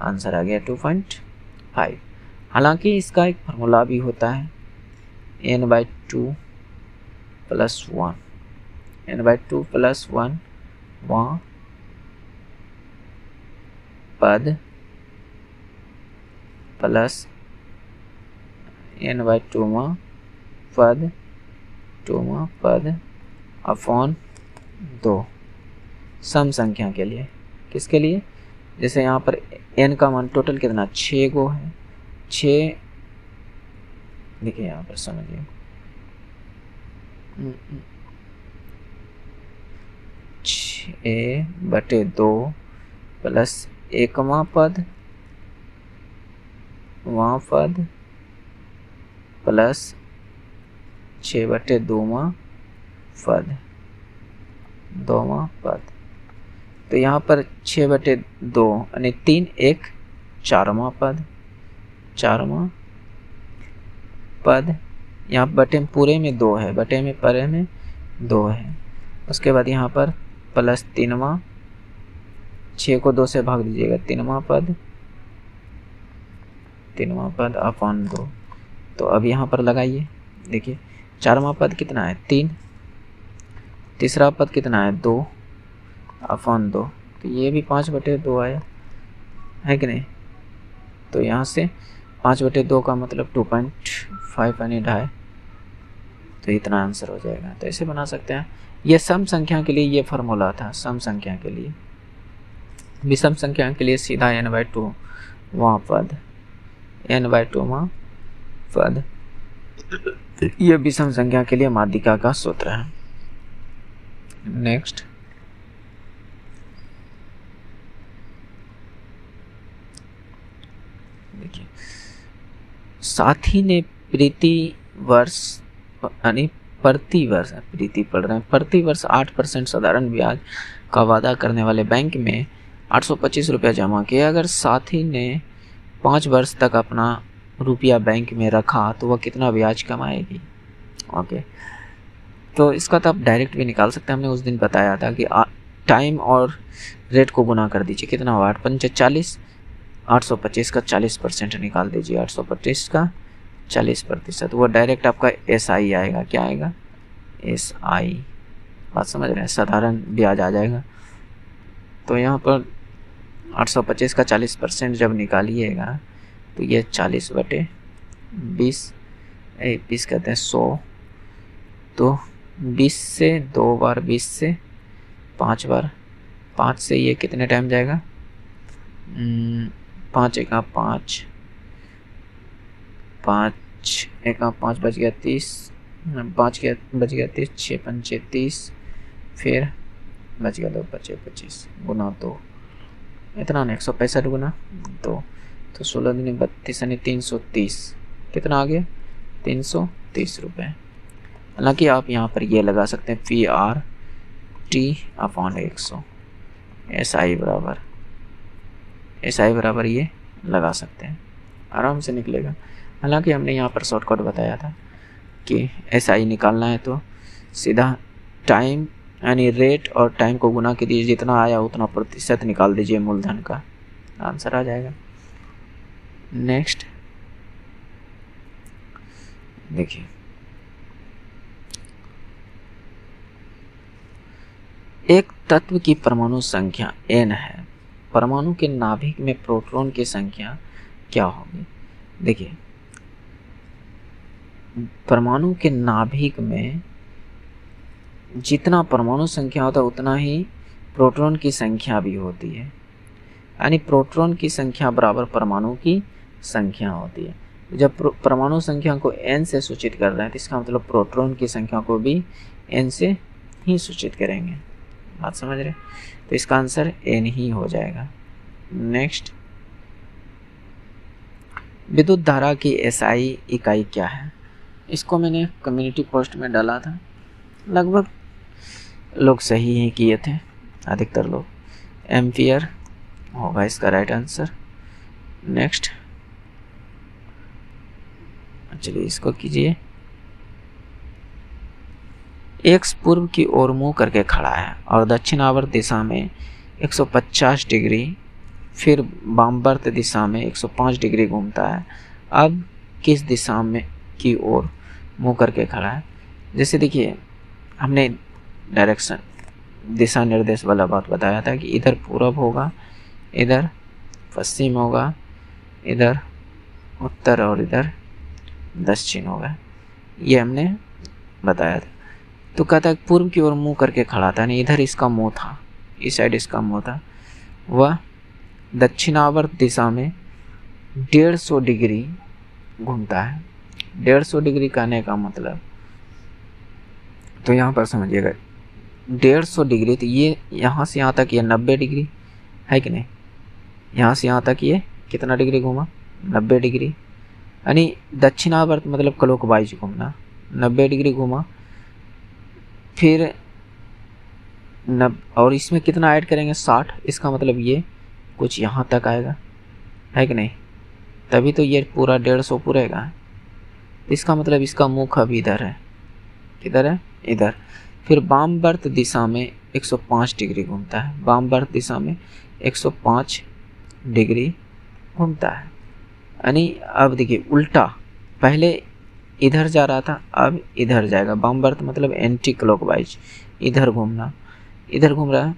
आंसर आ गया 2.5। हालांकि इसका एक फार्मूला भी होता है, n/2 + 1, n/2 + 1 वहाँ पद प्लस n/2 में पद, 2 में पद अपॉन 2, सम संख्या के लिए। किसके लिए? जैसे यहाँ पर n का मान टोटल कितना? 6 गो है। 6 देखिए यहाँ पर समझिए, 6/2 प्लस 1वां पद, वहाँ पद प्लस 6/2वां पद, 2वां पद। तो यहाँ पर 6/2 यानी 3 1 4वां पद, 4वां पद। यहाँ बटे में पूरे में 2 है, बटे में परे में 2 है। उसके बाद यहाँ पर प्लस 3वां, 6 को 2 से भाग दीजिएगा, 3वां पद, 3वां पद अपॉन 2। तो अब यहाँ पर लगाइए, देखिए 4वां पद कितना है? 3, तीसरा पद कितना है? 2 अपॉन 2। तो ये भी 5/2 आया, है कि नहीं। तो यहाँ से 5/2 का मतलब 2.5 यानी 2.5। तो इतना आंसर हो जाएगा। तो ऐसे बना सकते हैं। ये सम संख्या के लिए ये फार्मूला था, सम संख्या के लिए। विषम संख्या के लिए सीधा n/2 वहाँ पद, n/2 वहाँ पद। ये विषम संख्या के लिए माध्यिका का सूत्र है। नेक्स्ट, देखिए, साथी ने प्रति वर्ष यानी प्रति वर्ष, प्रीति पढ़ रहे हैं, प्रति वर्ष 8% साधारण ब्याज का वादा करने वाले बैंक में 825 रुपया जमा किए। अगर साथी ने 5 वर्ष तक अपना रुपया बैंक में रखा तो वह कितना ब्याज कमाएगी? ओके, तो इसका तो आप डायरेक्ट भी निकाल सकते हैं। हमने उस दिन बताया था कि टाइम और रेट को गुना कर दीजिए, कितना हुआ? 8×5 = 40, 825 का 40% निकाल दीजिए, 825 का 40%। वो डायरेक्ट आपका SI आएगा। क्या आएगा? SI। बात समझ रहे हैं? साधारण ब्याज आ जाएगा। तो यहाँ पर 825 का 40% जब निकालिएगा तो ये 40/20, 20 कहते हैं 100। तो 20 से 2 बार, 20 से 5 बार, 5 से ये कितने टाइम जाएगा? 5 × 5 5 एका 5 बज गया 30, 5 गया बज गया 30, 6 पंचे 30, फिर बच गया 2 बचे 25 गुना 2, इतना ना 165 गुना 2, तो 16 दूनी 32 यानी 330, कितना आ गया 330 रुपये। हालांकि आप यहाँ पर ये लगा सकते हैं PRT/100, SI बराबर ये लगा सकते हैं, आराम से निकलेगा। हालांकि हमने यहाँ पर शॉर्टकट बताया था कि SI निकालना है तो सीधा टाइम यानी रेट और टाइम को गुना कीजिए, जितना आया उतना प्रतिशत निकाल दीजिए मूलधन का, आंसर आ जाएगा। नेक्स्ट देखिए, एक तत्व की परमाणु संख्या n है, परमाणु के नाभिक में प्रोटॉन की संख्या क्या होगी। देखिए, परमाणु के नाभिक में जितना परमाणु संख्या होता है उतना ही प्रोटॉन की संख्या भी होती है, यानी प्रोटॉन की संख्या बराबर परमाणु की संख्या होती है। जब परमाणु संख्या को n से सूचित कर रहे हैं तो इसका मतलब प्रोटॉन की संख्या को भी n से ही सूचित करेंगे, बात समझ रहे। तो इसका आंसर n ही हो जाएगा। नेक्स्ट, विद्युत धारा की SI इकाई क्या है। इसको मैंने कम्युनिटी पोस्ट में डाला था, लगभग लोग सही ही किए थे, अधिकतर लोग। एम्पियर होगा इसका राइट आंसर। नेक्स्ट, चलिए इसको कीजिए। एक्स पूर्व की ओर मुंह करके खड़ा है और दक्षिणावर्त दिशा में 150 डिग्री, फिर वामवर्त दिशा में 105 डिग्री घूमता है। अब किस दिशा में की ओर मुंह करके खड़ा है। जैसे देखिए, हमने डायरेक्शन दिशा निर्देश वाला बात बताया था कि इधर पूरब होगा, इधर पश्चिम होगा, इधर उत्तर और इधर दक्षिण होगा, ये हमने बताया था। तो कहता है पूर्व की ओर मुंह करके खड़ा था, यानी इधर इसका मुंह था, इस साइड इसका मुंह था। वह दक्षिणावर्त दिशा में 150 डिग्री घूमता है। 150 डिग्री कहने का मतलब, तो यहाँ पर समझिएगा 150 डिग्री, तो ये यहाँ से यहाँ तक ये 90 डिग्री है कि नहीं। यहाँ से यहाँ तक ये कितना डिग्री घूमा, 90 डिग्री, यानी दक्षिणावर्त मतलब क्लॉकवाइज घूमना, 90 डिग्री घूमा। फिर और इसमें कितना ऐड करेंगे 60, इसका मतलब ये कुछ यहाँ तक आएगा, है कि नहीं, तभी तो ये पूरा 150 पूरेगा। इसका मतलब इसका मुख अब इधर है, किधर है, इधर। फिर वामवर्त दिशा में 105 डिग्री घूमता है, वामवर्त दिशा में 105 डिग्री घूमता है, यानी अब देखिए उल्टा, पहले इधर जा रहा था अब इधर जाएगा। वामवर्त मतलब एंटी क्लॉकवाइज, इधर घूमना, इधर घूम रहा है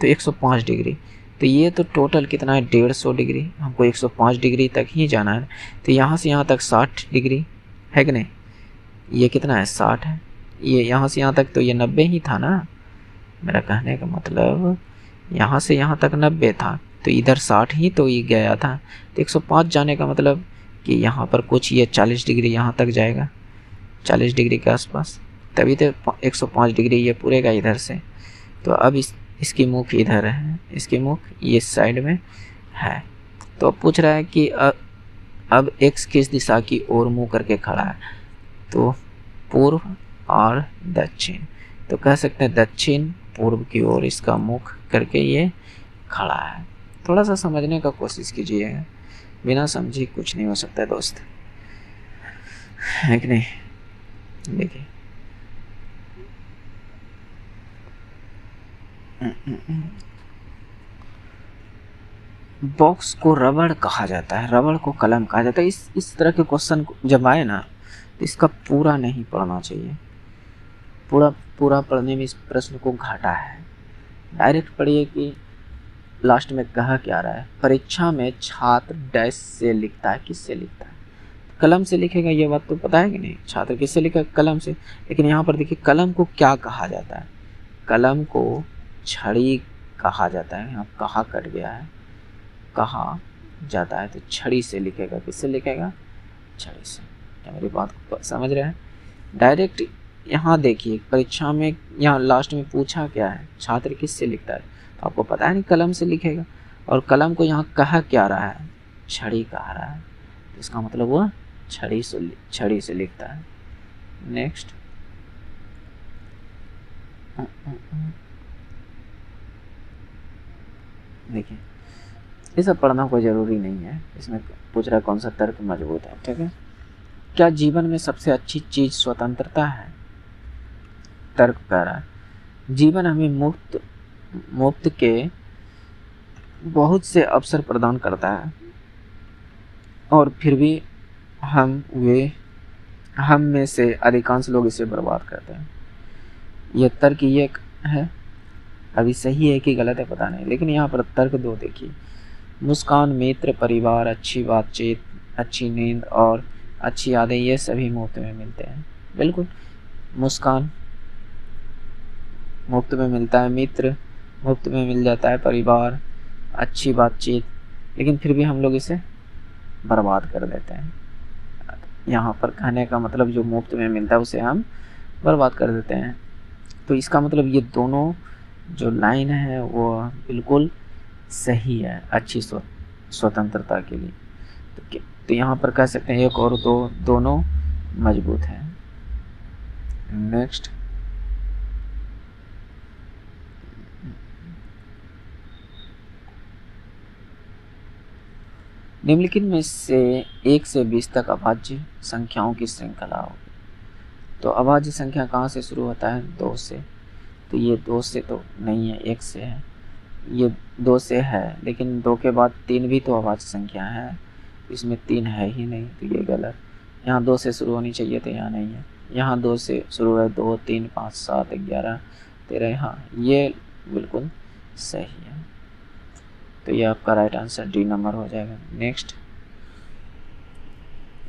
तो 105 डिग्री। तो ये तो टोटल कितना है 150 डिग्री, हमको 105 डिग्री तक ही जाना है। तो यहाँ से यहाँ तक 60 डिग्री है कि नहीं, ये कितना है 60 है, ये यहाँ से यहाँ तक तो ये 90 ही था ना। मेरा कहने का मतलब यहाँ से यहाँ तक 90 था, तो इधर 60 ही तो ये गया था। तो 105 जाने का मतलब कि यहाँ पर कुछ ये 40 डिग्री यहाँ तक जाएगा, 40 डिग्री के आसपास, तभी तो 105 डिग्री ये पूरेगा इधर से। तो अब इसकी मुख इधर है, इसकी मुख ये साइड में है। तो अब पूछ रहा है कि अब x किस दिशा की ओर मुँह करके खड़ा है, तो पूर्व और दक्षिण। तो कह सकते हैं दक्षिण पूर्व की ओर इसका मुख करके ये खड़ा है। थोड़ा सा समझने का कोशिश कीजिएगा, बिना समझे कुछ नहीं हो सकता दोस्त, है कि नहीं। देखिए बॉक्स को रबड़ कहा जाता है, रबड़ को कलम कहा जाता है। इस तरह के क्वेश्चन जब आए ना तो इसका पूरा नहीं पढ़ना चाहिए, पूरा पढ़ने में इस प्रश्न को घाटा है। डायरेक्ट पढ़िए कि लास्ट में कहा क्या रहा है। परीक्षा में छात्र डैश से लिखता है, किससे लिखता है, कलम से लिखेगा, ये बात तो पता है कि नहीं। छात्र किससे लिखा, कलम से। लेकिन यहाँ पर देखिए कलम को क्या कहा जाता है, कलम को छड़ी कहा जाता है। यहाँ कहा कट गया है, कहा जाता है, तो छड़ी से लिखेगा, किससे लिखेगा, छड़ी से। क्या मेरी बात को समझ रहे हैं? डायरेक्ट यहाँ देखिए परीक्षा में यहाँ लास्ट में पूछा क्या है, छात्र किससे लिखता है, तो आपको पता है नहीं, कलम से लिखेगा। और कलम को यहाँ कहा क्या रहा है, छड़ी कहा रहा है, तो इसका मतलब वो छड़ी से लिखता है। नेक्स्ट, देखिए ये सब पढ़ना कोई ज़रूरी नहीं है, इसमें पूछ रहा है कौन सा तर्क मजबूत है। ठीक है, क्या जीवन में सबसे अच्छी चीज़ स्वतंत्रता है? तर्क कह रहा है जीवन हमें मुक्त के बहुत से अवसर प्रदान करता है और फिर भी हम में से अधिकांश लोग इसे बर्बाद करते हैं। यह तर्क ये है, अभी सही है कि गलत है पता नहीं, लेकिन यहाँ पर तर्क दो देखिए, मुस्कान, मित्र, परिवार, अच्छी बातचीत, अच्छी नींद और अच्छी यादें, ये सभी मुफ्त में मिलते हैं। बिल्कुल, मुस्कान मुफ्त में मिलता है, मित्र मुफ्त में मिल जाता है, परिवार, अच्छी बातचीत, लेकिन फिर भी हम लोग इसे बर्बाद कर देते हैं। यहाँ पर कहने का मतलब जो मुफ्त में मिलता है उसे हम बर्बाद कर देते हैं। तो इसका मतलब ये दोनों जो लाइन है वो बिल्कुल सही है अच्छी स्वतंत्रता के लिए। तो यहाँ पर कह सकते हैं एक और दो दोनों मजबूत हैं। नेक्स्ट, निम्नलिखित में से 1 से 20 तक अभाज्य संख्याओं की श्रृंखला होगी। तो अभाज्य संख्या कहाँ से शुरू होता है? 2 से। तो ये 2 से तो नहीं है, 1 से है। ये 2 से है, लेकिन 2 के बाद 3 भी तो अभाज्य संख्या है, इसमें 3 है ही नहीं, तो ये गलत। यहाँ 2 से शुरू होनी चाहिए, तो यहाँ नहीं है। यहाँ 2 से शुरू है, 2, 3, 5, 7, 11, 13, हाँ ये बिल्कुल सही है। तो ये आपका राइट आंसर डी नंबर हो जाएगा। नेक्स्ट,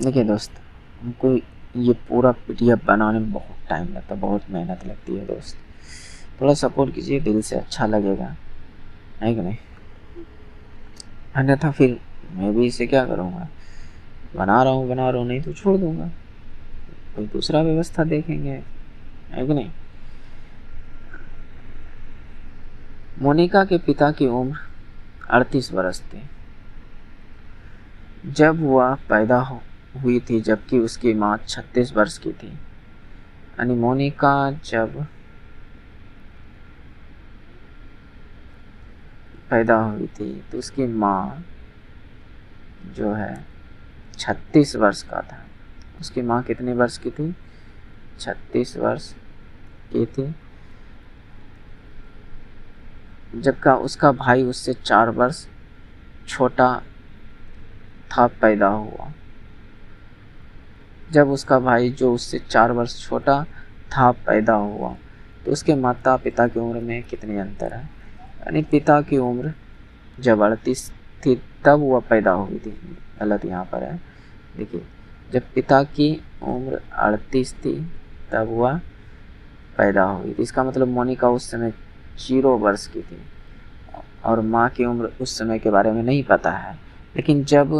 देखिए दोस्त, हमको ये पूरा PDF बनाने में बहुत टाइम लगता है, बहुत मेहनत लगती है दोस्त, थोड़ा सपोर्ट कीजिए, दिल से अच्छा लगेगा, है कि नहीं? अन्यथा फिर मैं भी इसे क्या करूँगा, बना रहा हूँ, नहीं तो छोड़ दूँगा, कोई दूसरा व्यवस्था देखेंगे, है कि नहीं? मोनिका के पिता की उम्र 38 वर्ष थी जब वह पैदा हुई थी, जबकि उसकी माँ 36 वर्ष की थी। यानी मोनिका जब पैदा हुई थी तो उसकी माँ जो है 36 वर्ष का था। उसकी माँ कितने वर्ष की थी? 36 वर्ष की थी, जबकि उसका भाई उससे 4 वर्ष छोटा था पैदा हुआ। जब उसका भाई जो उससे 4 वर्ष छोटा था पैदा हुआ तो उसके माता पिता की उम्र में कितने अंतर है? यानी पिता की उम्र जब 38 थी तब वह पैदा हुई थी, गलत यहाँ पर है। देखिए, जब पिता की उम्र 38 थी तब वह पैदा हुई थी, इसका मतलब मोनिका उस समय 0 वर्ष की थी और माँ की उम्र उस समय के बारे में नहीं पता है। लेकिन जब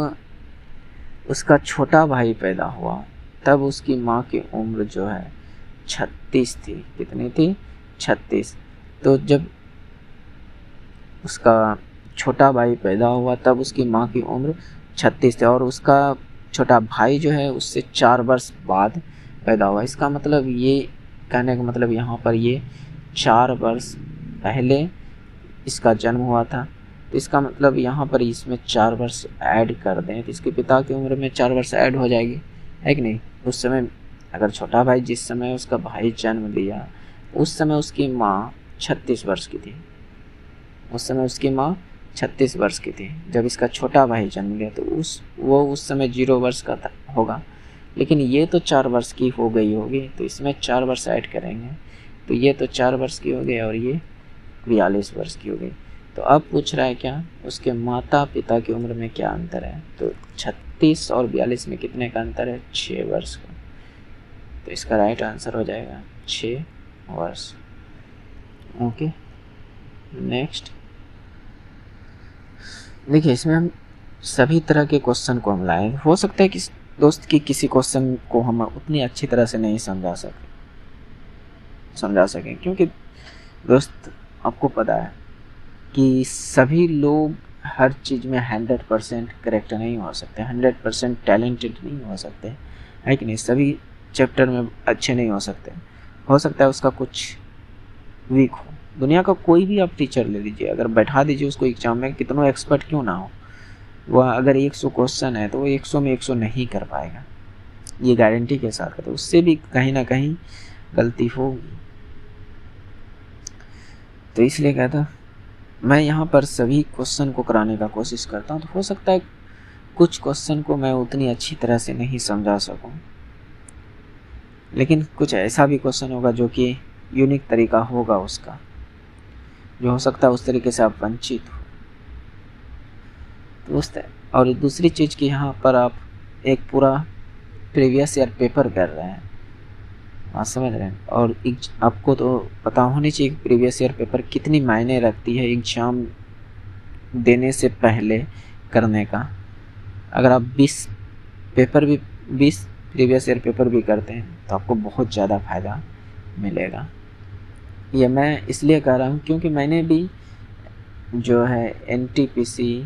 उसका छोटा भाई पैदा हुआ तब उसकी माँ की उम्र जो है 36 थी। कितनी थी? 36। तो जब उसका छोटा भाई पैदा हुआ तब उसकी माँ की उम्र 36 थी और उसका छोटा भाई जो है उससे 4 वर्ष बाद पैदा हुआ। इसका मतलब ये कहने का मतलब यहाँ पर ये 4 वर्ष पहले इसका जन्म हुआ था, तो इसका मतलब यहाँ पर इसमें 4 वर्ष ऐड कर दें तो इसके पिता की उम्र में 4 वर्ष ऐड हो जाएगी, है कि नहीं? उस समय अगर छोटा भाई जिस समय उसका भाई जन्म लिया उस समय उसकी माँ 36 वर्ष की थी, उस समय उसकी माँ 36 वर्ष की थी। जब इसका छोटा भाई जन्म लिया तो वो उस समय 0 वर्ष का होगा, लेकिन ये तो 4 वर्ष की हो गई होगी, तो इसमें 4 वर्ष ऐड करेंगे तो ये तो 4 वर्ष की हो गई और ये 42 वर्ष की हो गई। तो अब पूछ रहा है क्या, उसके माता पिता की उम्र में क्या अंतर है? तो 36 और 42 में कितने का अंतर है? 6 वर्ष का। तो इसका राइट आंसर हो जाएगा 6 वर्ष। ओके, नेक्स्ट देखिए, इसमें हम सभी तरह के क्वेश्चन को हम लाएं। हो सकता है कि दोस्त कि किसी क्वेश्चन को हम उतनी अच्छी तरह से नहीं समझा सके, क्योंकि दोस्त आपको पता है कि सभी लोग हर चीज़ में 100% करेक्ट नहीं हो सकते, 100% टैलेंटेड नहीं हो सकते, है कि नहीं। सभी चैप्टर में अच्छे नहीं हो सकते, हो सकता है उसका कुछ वीक हो। दुनिया का कोई भी आप टीचर ले लीजिए, अगर बैठा दीजिए उसको एग्जाम में, कितना एक्सपर्ट क्यों ना हो, वह अगर 100 क्वेश्चन है तो वो 100 में 100 नहीं कर पाएगा, ये गारंटी के साथ कहते, उससे भी कहीं ना कहीं गलती होगी। तो इसलिए कहता मैं यहाँ पर सभी क्वेश्चन को कराने का कोशिश करता हूँ। तो हो सकता है कुछ क्वेश्चन को मैं उतनी अच्छी तरह से नहीं समझा सकूँ, लेकिन कुछ ऐसा भी क्वेश्चन होगा जो कि यूनिक तरीका होगा उसका, जो हो सकता है उस तरीके से आप वंचित हो। दोस्त, और दूसरी चीज़ कि यहाँ पर आप एक पूरा प्रीवियस ईयर पेपर कर रहे हैं, आप समझ रहे हैं, और आपको तो पता होनी चाहिए प्रीवियस ईयर पेपर कितनी मायने रखती है एग्जाम देने से पहले करने का। अगर आप 20 प्रीवियस ईयर पेपर भी करते हैं तो आपको बहुत ज़्यादा फ़ायदा मिलेगा। ये मैं इसलिए कह रहा हूँ क्योंकि मैंने भी जो है एनटीपीसी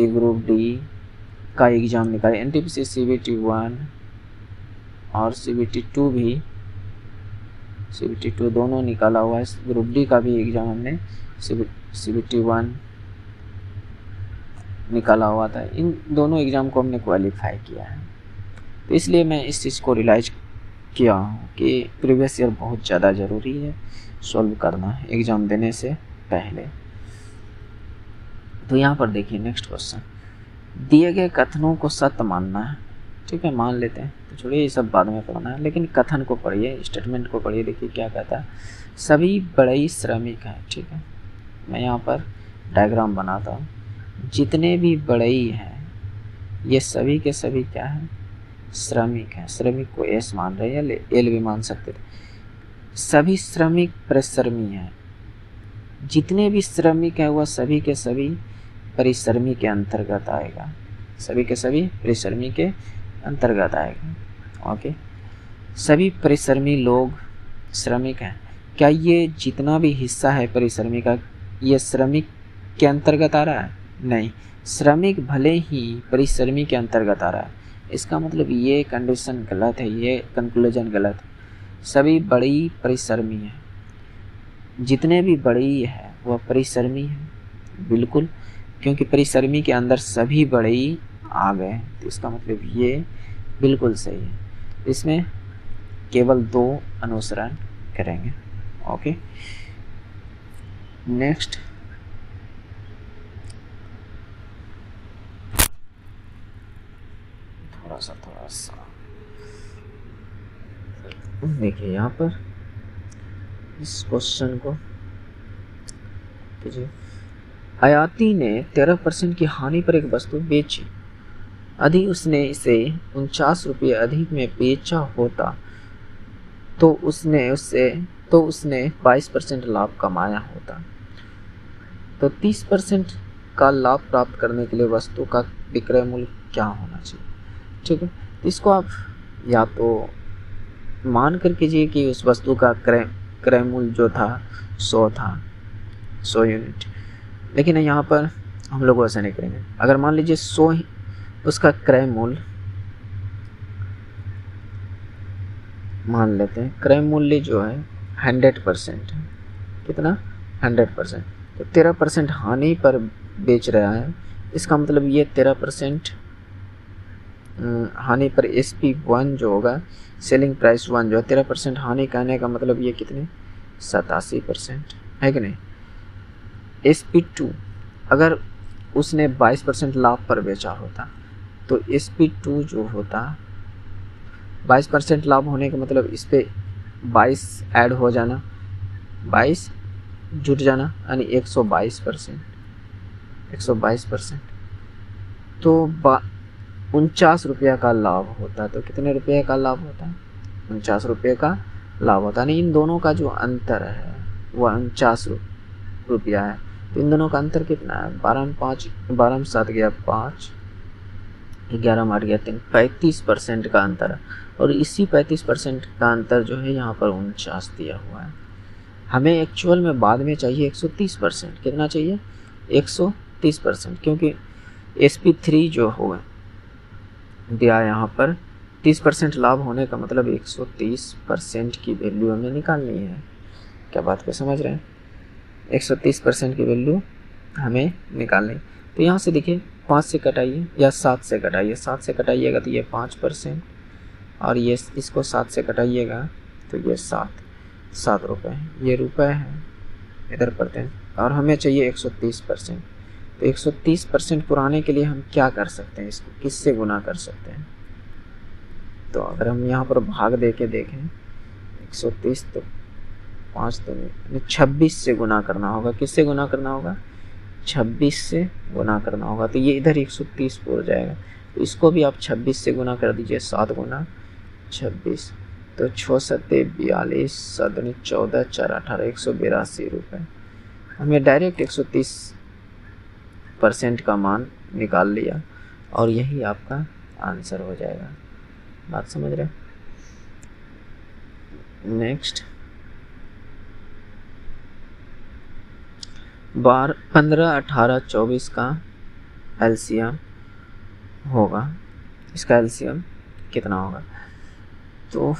ग्रुप डी का एग्ज़ाम निकाला, एनटीपीसी CBT 1 और CBT 2 भी, CBT 2 दोनों निकाला हुआ है। ग्रुप डी का भी एग्ज़ाम हमने CBT 1 निकाला हुआ था। इन दोनों एग्ज़ाम को हमने क्वालिफाई किया है। तो इसलिए मैं इस चीज़ को रियलाइज किया हूँ कि प्रीवियस ईयर बहुत ज़्यादा ज़रूरी है सॉल्व करना है एग्ज़ाम देने से पहले। तो यहाँ पर देखिए नेक्स्ट क्वेश्चन, दिए गए कथनों को सत्य मानना है। ठीक है, मान लेते हैं, तो छोड़िए ये सब बाद में पढ़ना है, लेकिन कथन को पढ़िए, स्टेटमेंट को पढ़िए। देखिए क्या कहता है, सभी बड़े श्रमिक हैं। ठीक है, मैं यहाँ पर डायग्राम बनाता हूँ। जितने भी बड़ई हैं ये सभी के सभी क्या हैं, श्रमिक हैं। श्रमिक को एस मान रहे हैं, एल भी मान सकते थे। सभी श्रमिक परिश्रमी हैं। जितने भी श्रमिक हैं वह सभी के सभी परिश्रमी के अंतर्गत आएगा, सभी के सभी परिश्रमी के अंतर्गत आएगा। ओके, सभी परिश्रमी लोग श्रमिक हैं। क्या ये जितना भी हिस्सा है परिश्रमी का, ये श्रमिक के अंतर्गत आ रहा है? नहीं, श्रमिक भले ही परिश्रमी के अंतर्गत आ रहा है। इसका मतलब ये कंडीशन गलत है, ये कंक्लूजन गलत है। सभी बड़ी परिश्रमी हैं, जितने भी बड़ी है वह परिश्रमी है, बिल्कुल, क्योंकि परिश्रमी के अंदर सभी बड़ई आ गए, तो इसका मतलब ये बिल्कुल सही है। इसमें केवल 2 अनुसरण करेंगे। ओके, नेक्स्ट थोड़ा सा देखिए यहाँ पर इस क्वेश्चन को कीजिए। आयाती ने 13% की हानि पर एक वस्तु बेची, यदि उसने इसे 49 रुपये अधिक में बेचा होता तो उसने 22% लाभ कमाया होता। तो 30% का लाभ प्राप्त करने के लिए वस्तु का विक्रय मूल्य क्या होना चाहिए? ठीक है, इसको आप या तो मान कर कीजिए कि उस वस्तु का क्रय मूल्य जो था 100 था, 100 यूनिट, लेकिन यहाँ पर हम लोग ऐसा नहीं करेंगे। अगर मान लीजिए 100 उसका क्रय मूल्य मान लेते हैं, क्रय मूल्य जो है 100% है। कितना? 100%। तो 13% हानि पर बेच रहा है, इसका मतलब ये 13% हानि पर SP1 जो होगा, सेलिंग प्राइस 1 जो है, 13% हानि कहने का मतलब ये कितने? 87% है कि नहीं। SP2 अगर उसने 22% लाभ पर बेचा होता तो SP2 जो होता 22% लाभ होने का मतलब इस पर 22 ऐड हो जाना, 22 जुट जाना, यानी 122%। तो 49 रुपये का लाभ होता, तो कितने रुपये का लाभ होता? 49 रुपये का लाभ होता, यानी इन दोनों का जो अंतर है वह 49 रुपया है। तो इन दोनों का अंतर कितना है? 12 में 7 गया 5, 11 में 8 गया 3, 35% का अंतर है। और इसी 35% का अंतर जो है यहाँ पर 49 दिया हुआ है। हमें एक्चुअल में बाद में चाहिए 130%। कितना चाहिए? 130%, क्योंकि SP3 जो होगा दिया यहाँ पर 30% लाभ होने का मतलब 130% की वैल्यू हमें निकालनी है। क्या बात को समझ रहे हैं? 130% की वैल्यू हमें निकालनी। तो यहाँ से देखिए 5 से कटाइए या 7 से कटाइए। 7 से कटाइएगा तो ये 5%, और ये इसको 7 से कटाइएगा तो ये 7 रुपये, ये रुपये है इधर पढ़ते हैं। और हमें चाहिए 130%। तो 130% पुराने के लिए हम क्या कर सकते हैं? इसको किससे गुना कर सकते हैं? तो अगर हम यहाँ पर भाग दे के देखें 130 तो 5 तो 26 से गुना करना होगा। किससे गुना करना होगा? 26 से गुना करना होगा। तो ये इधर 130 हो जाएगा। तो इसको भी आप 26 से गुना कर दीजिए। 7 गुना 26 तो 6 सत्ते 42, 7 दूनी 14, 4 18, 182 रुपये। हमने डायरेक्ट 130% का मान निकाल लिया और यही आपका आंसर हो जाएगा। बात समझ रहे? नेक्स्ट 15, 18, 24 का एलसीएम होगा। इसका एलसीएम कितना होगा? तो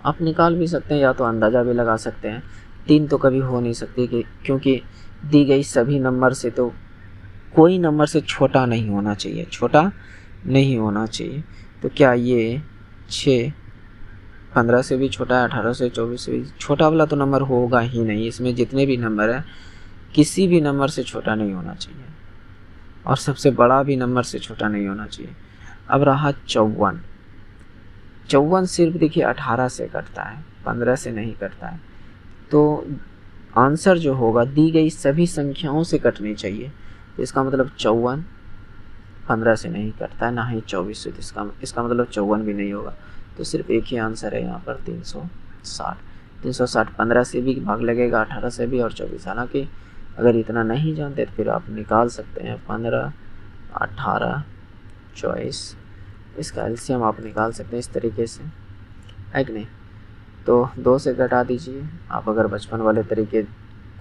आप निकाल भी सकते हैं या तो अंदाज़ा भी लगा सकते हैं। 3 तो कभी हो नहीं सकती क्योंकि दी गई सभी नंबर से तो कोई नंबर से छोटा नहीं होना चाहिए, छोटा नहीं होना चाहिए। तो क्या ये 6 15 से भी छोटा है, 18 से 24 से भी छोटा वाला तो नंबर होगा ही नहीं। इसमें जितने भी नंबर है किसी भी नंबर से छोटा नहीं होना चाहिए और सबसे बड़ा भी नंबर से छोटा नहीं होना चाहिए। अब रहा 54। 54 सिर्फ देखिए 18 से कटता है, 15 से नहीं कटता है। तो आंसर जो होगा दी गई सभी संख्याओं से कटनी चाहिए। तो इसका मतलब 54 15 से नहीं कटता है, ना ही 24 से। इसका मतलब 54 भी नहीं होगा। तो सिर्फ एक ही आंसर है यहाँ पर 360। 360 15 से भी भाग लगेगा, 18 से भी और 24। हालांकि अगर इतना नहीं जानते तो फिर आप निकाल सकते हैं 15, 18, 24। इसका एलसीएम आप निकाल सकते हैं इस तरीके से, है कि नहीं? तो 2 से घटा दीजिए आप, अगर बचपन वाले तरीके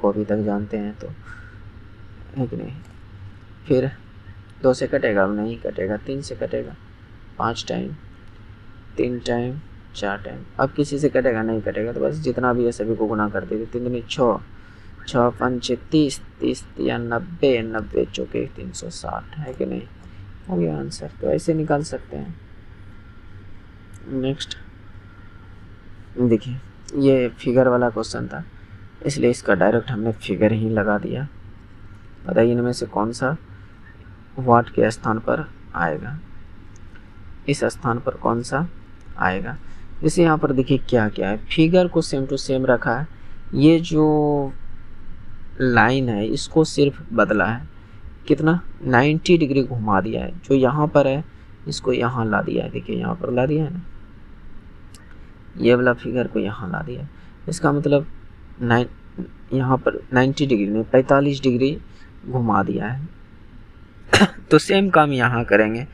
को अभी तक जानते हैं तो, है कि नहीं? फिर 2 से कटेगा? अब नहीं कटेगा। 3 से कटेगा 5 टाइम, 3 टाइम, 4 टाइम। अब किसी से कटेगा? नहीं कटेगा। तो बस जितना भी है सभी को गुना कर दीजिए। 3 दूनी 6, 6 5 30, 30 या 90, 90 चौके 360, है कि नहीं? हो गया आंसर। तो ऐसे निकाल सकते हैं। नेक्स्ट देखिए, ये फिगर वाला क्वेश्चन था इसलिए इसका डायरेक्ट हमने फिगर ही लगा दिया। बताइए इनमें से कौन सा वाट के स्थान पर आएगा? इस स्थान पर कौन सा आएगा? जैसे यहाँ पर देखिए क्या क्या है, फिगर को सेम टू सेम रखा है। ये जो लाइन है इसको सिर्फ बदला है, कितना 90 डिग्री घुमा दिया है। जो यहाँ पर है इसको यहाँ ला दिया है। देखिए यहाँ पर ला दिया है ना, ये वाला फिगर को यहाँ ला दिया। इसका मतलब यहाँ पर 90 डिग्री में 45 डिग्री घुमा दिया है। तो सेम काम यहाँ करेंगे।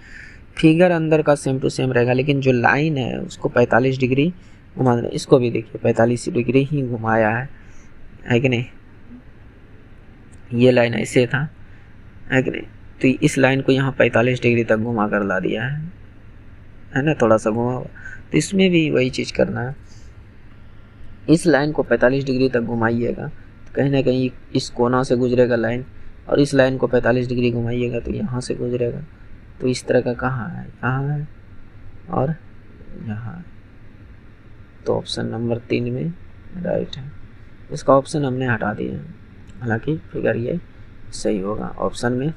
फिगर अंदर का सेम टू सेम रहेगा, लेकिन जो लाइन है उसको 45 डिग्री घुमा देना। इसको भी देखिए 45 डिग्री ही घुमाया है कि नहीं? ये लाइन ऐसे था, है कि नहीं? तो इस लाइन को यहाँ 45 डिग्री तक घुमा कर ला दिया है ना, थोड़ा सा घुमा हुआ। तो इसमें भी वही चीज़ करना है। इस लाइन को 45 डिग्री तक घुमाइएगा तो कहीं ना कहीं इस कोना से गुजरेगा लाइन, और इस लाइन को 45 डिग्री घुमाइएगा तो यहाँ से गुजरेगा। तो इस तरह का कहाँ है? यहाँ है और यहाँ है। तो ऑप्शन नंबर 3 में राइट है। इसका ऑप्शन हमने हटा दिया है, हालांकि फिगर ये सही होगा। ऑप्शन में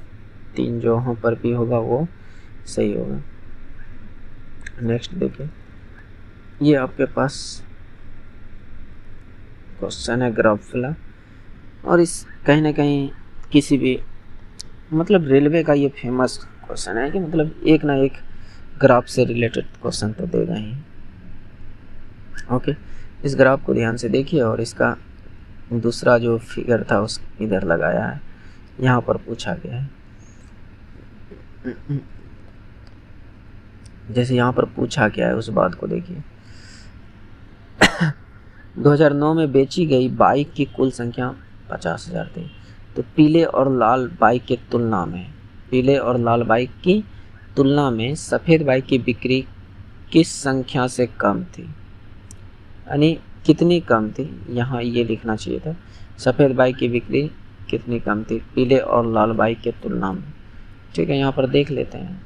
3 जो यहाँ पर भी होगा वो सही होगा। नेक्स्ट देखिए, ये आपके पास क्वेश्चन है ग्राफ वाला, और इस कहीं ना कहीं किसी भी मतलब रेलवे का ये फेमस क्वेश्चन है कि मतलब एक ना एक ग्राफ से रिलेटेड क्वेश्चन तो देगा ही। ओके, इस ग्राफ को ध्यान से देखिए और इसका दूसरा जो फिगर था उस इधर लगाया है, यहाँ पर पूछा गया है। जैसे यहाँ पर पूछा क्या है उस बात को देखिए। 2009 में बेची गई बाइक की कुल संख्या 50,000 थी। तो पीले और लाल बाइक की तुलना में सफ़ेद बाइक की बिक्री किस संख्या से कम थी, यानी कितनी कम थी, यहाँ ये लिखना चाहिए था। सफ़ेद बाइक की बिक्री कितनी कम थी पीले और लाल बाइक के तुलना में। ठीक है, यहाँ पर देख लेते हैं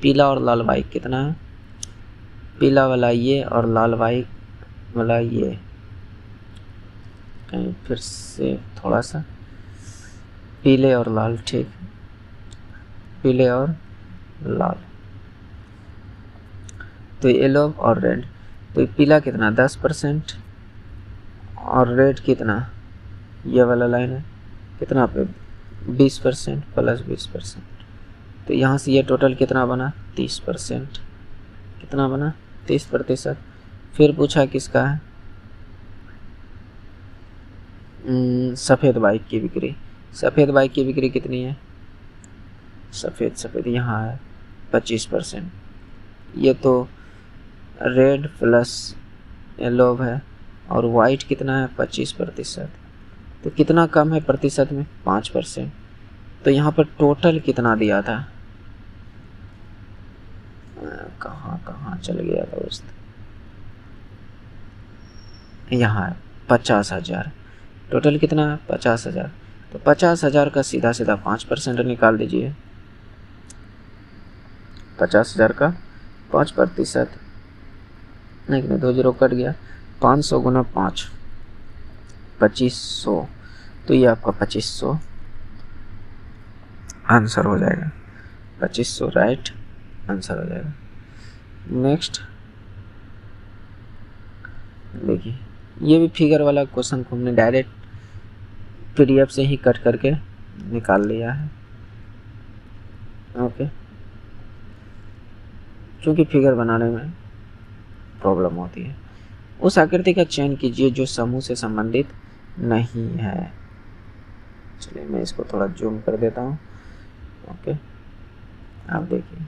पीला और लाल बाइक कितना है। पीला वाला ये और लाल बाइक वाला ये, कहीं फिर से थोड़ा सा पीले और लाल, ठीक, पीले और लाल, तो येलो और रेड। तो पीला कितना 10% और रेड कितना, ये वाला लाइन है कितना पे 20% प्लस 20%। तो यहाँ से ये टोटल कितना बना 30%, कितना बना 30%। फिर पूछा किसका है, सफ़ेद बाइक की बिक्री। सफ़ेद बाइक की बिक्री कितनी है, सफ़ेद यहाँ है 25%। ये तो रेड प्लस येलो है और वाइट कितना है 25%। तो कितना कम है प्रतिशत में 5%। तो यहाँ पर टोटल कितना दिया था, कहाँ चल गया था दोस्त, यहाँ है 50,000। टोटल कितना है 50,000। तो 50,000 का सीधा 5% निकाल दीजिए। 50,000 का 5%, नहीं 2 0 कट गया, 500 गुना 5 2500। तो ये आपका 2500 आंसर हो जाएगा, 2500 राइट आंसर हो जाएगा। नेक्स्ट देखिए, ये भी फिगर वाला क्वेश्चन को हमने डायरेक्ट PDF से ही कट करके निकाल लिया है। ओके, क्योंकि फिगर बनाने में प्रॉब्लम होती है। उस आकृति का चयन कीजिए जो समूह से संबंधित नहीं है। चलिए मैं इसको थोड़ा जूम कर देता हूँ। ओके, आप देखिए,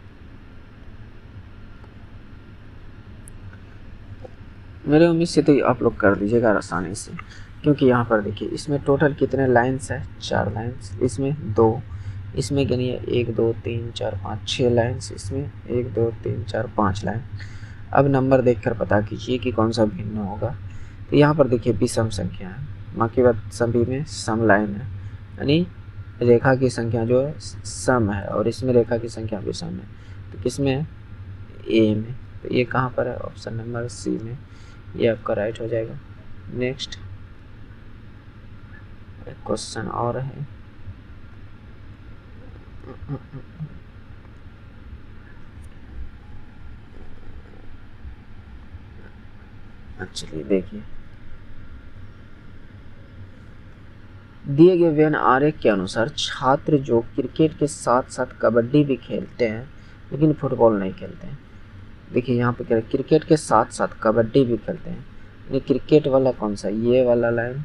मेरे उम्मीद से तो आप लोग कर दीजिएगा आसानी से, क्योंकि यहाँ पर देखिए इसमें टोटल कितने लाइन्स है, 4 लाइन्स, इसमें 2, इसमें गिनिए 1 2 3 4 5 6 लाइन्स, इसमें 1 2 3 4 5 लाइन। अब नंबर देखकर पता कीजिए कि कौन सा भिन्न होगा। तो यहाँ पर देखिए विषम संख्या है, बाकी बात सभी में सम लाइन है, यानी रेखा की संख्या जो है सम है और इसमें रेखा की संख्या विषम है। तो किसमें है, ए में। तो ये कहाँ पर है, ऑप्शन नंबर सी में, ये आपका राइट हो जाएगा। नेक्स्ट एक क्वेश्चन और है, चलिए देखिए, दिए गए व्यंजन आरेख के अनुसार छात्र जो क्रिकेट के साथ साथ कबड्डी भी खेलते हैं लेकिन फुटबॉल नहीं खेलते हैं। देखिए यहाँ पे क्या है, क्रिकेट के साथ साथ कबड्डी भी खेलते हैं। ये क्रिकेट वाला कौन सा, ये वाला लाइन,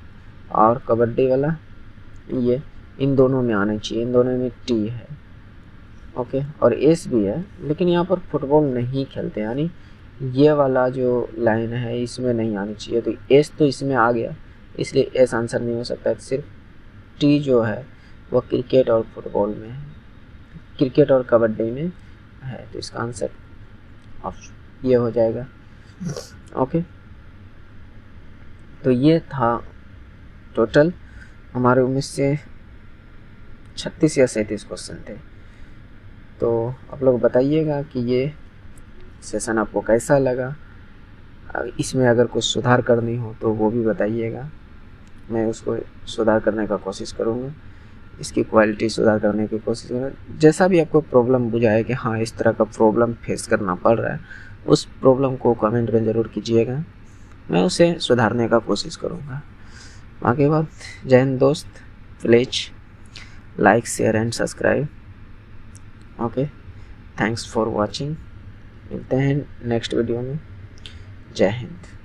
और कबड्डी वाला ये, इन दोनों में आना चाहिए, इन दोनों में टी है। ओके, और एस भी है, लेकिन यहाँ पर फुटबॉल नहीं खेलते, यानी ये वाला जो लाइन है इसमें नहीं आनी चाहिए। तो एस तो इसमें आ गया, इसलिए एस आंसर नहीं हो सकता है। सिर्फ टी जो है वो क्रिकेट और फुटबॉल में है, क्रिकेट और कबड्डी में है। तो इसका आंसर ये हो जाएगा। ओके, तो ये था टोटल हमारे उम्मीद से 36 या 37 क्वेश्चन थे। तो आप लोग बताइएगा कि ये सेशन आपको कैसा लगा, इसमें अगर कुछ सुधार करनी हो तो वो भी बताइएगा, मैं उसको सुधार करने का कोशिश करूँगा, इसकी क्वालिटी सुधार करने की कोशिश करूँगा। जैसा भी आपको प्रॉब्लम बुझाए कि हाँ इस तरह का प्रॉब्लम फेस करना पड़ रहा है, उस प्रॉब्लम को कमेंट में ज़रूर कीजिएगा, मैं उसे सुधारने का कोशिश करूँगा। आगे बात, जय हिंद दोस्त, please like share and subscribe. Okay, thanks for watching, मिलते हैं नेक्स्ट वीडियो में। जय हिंद।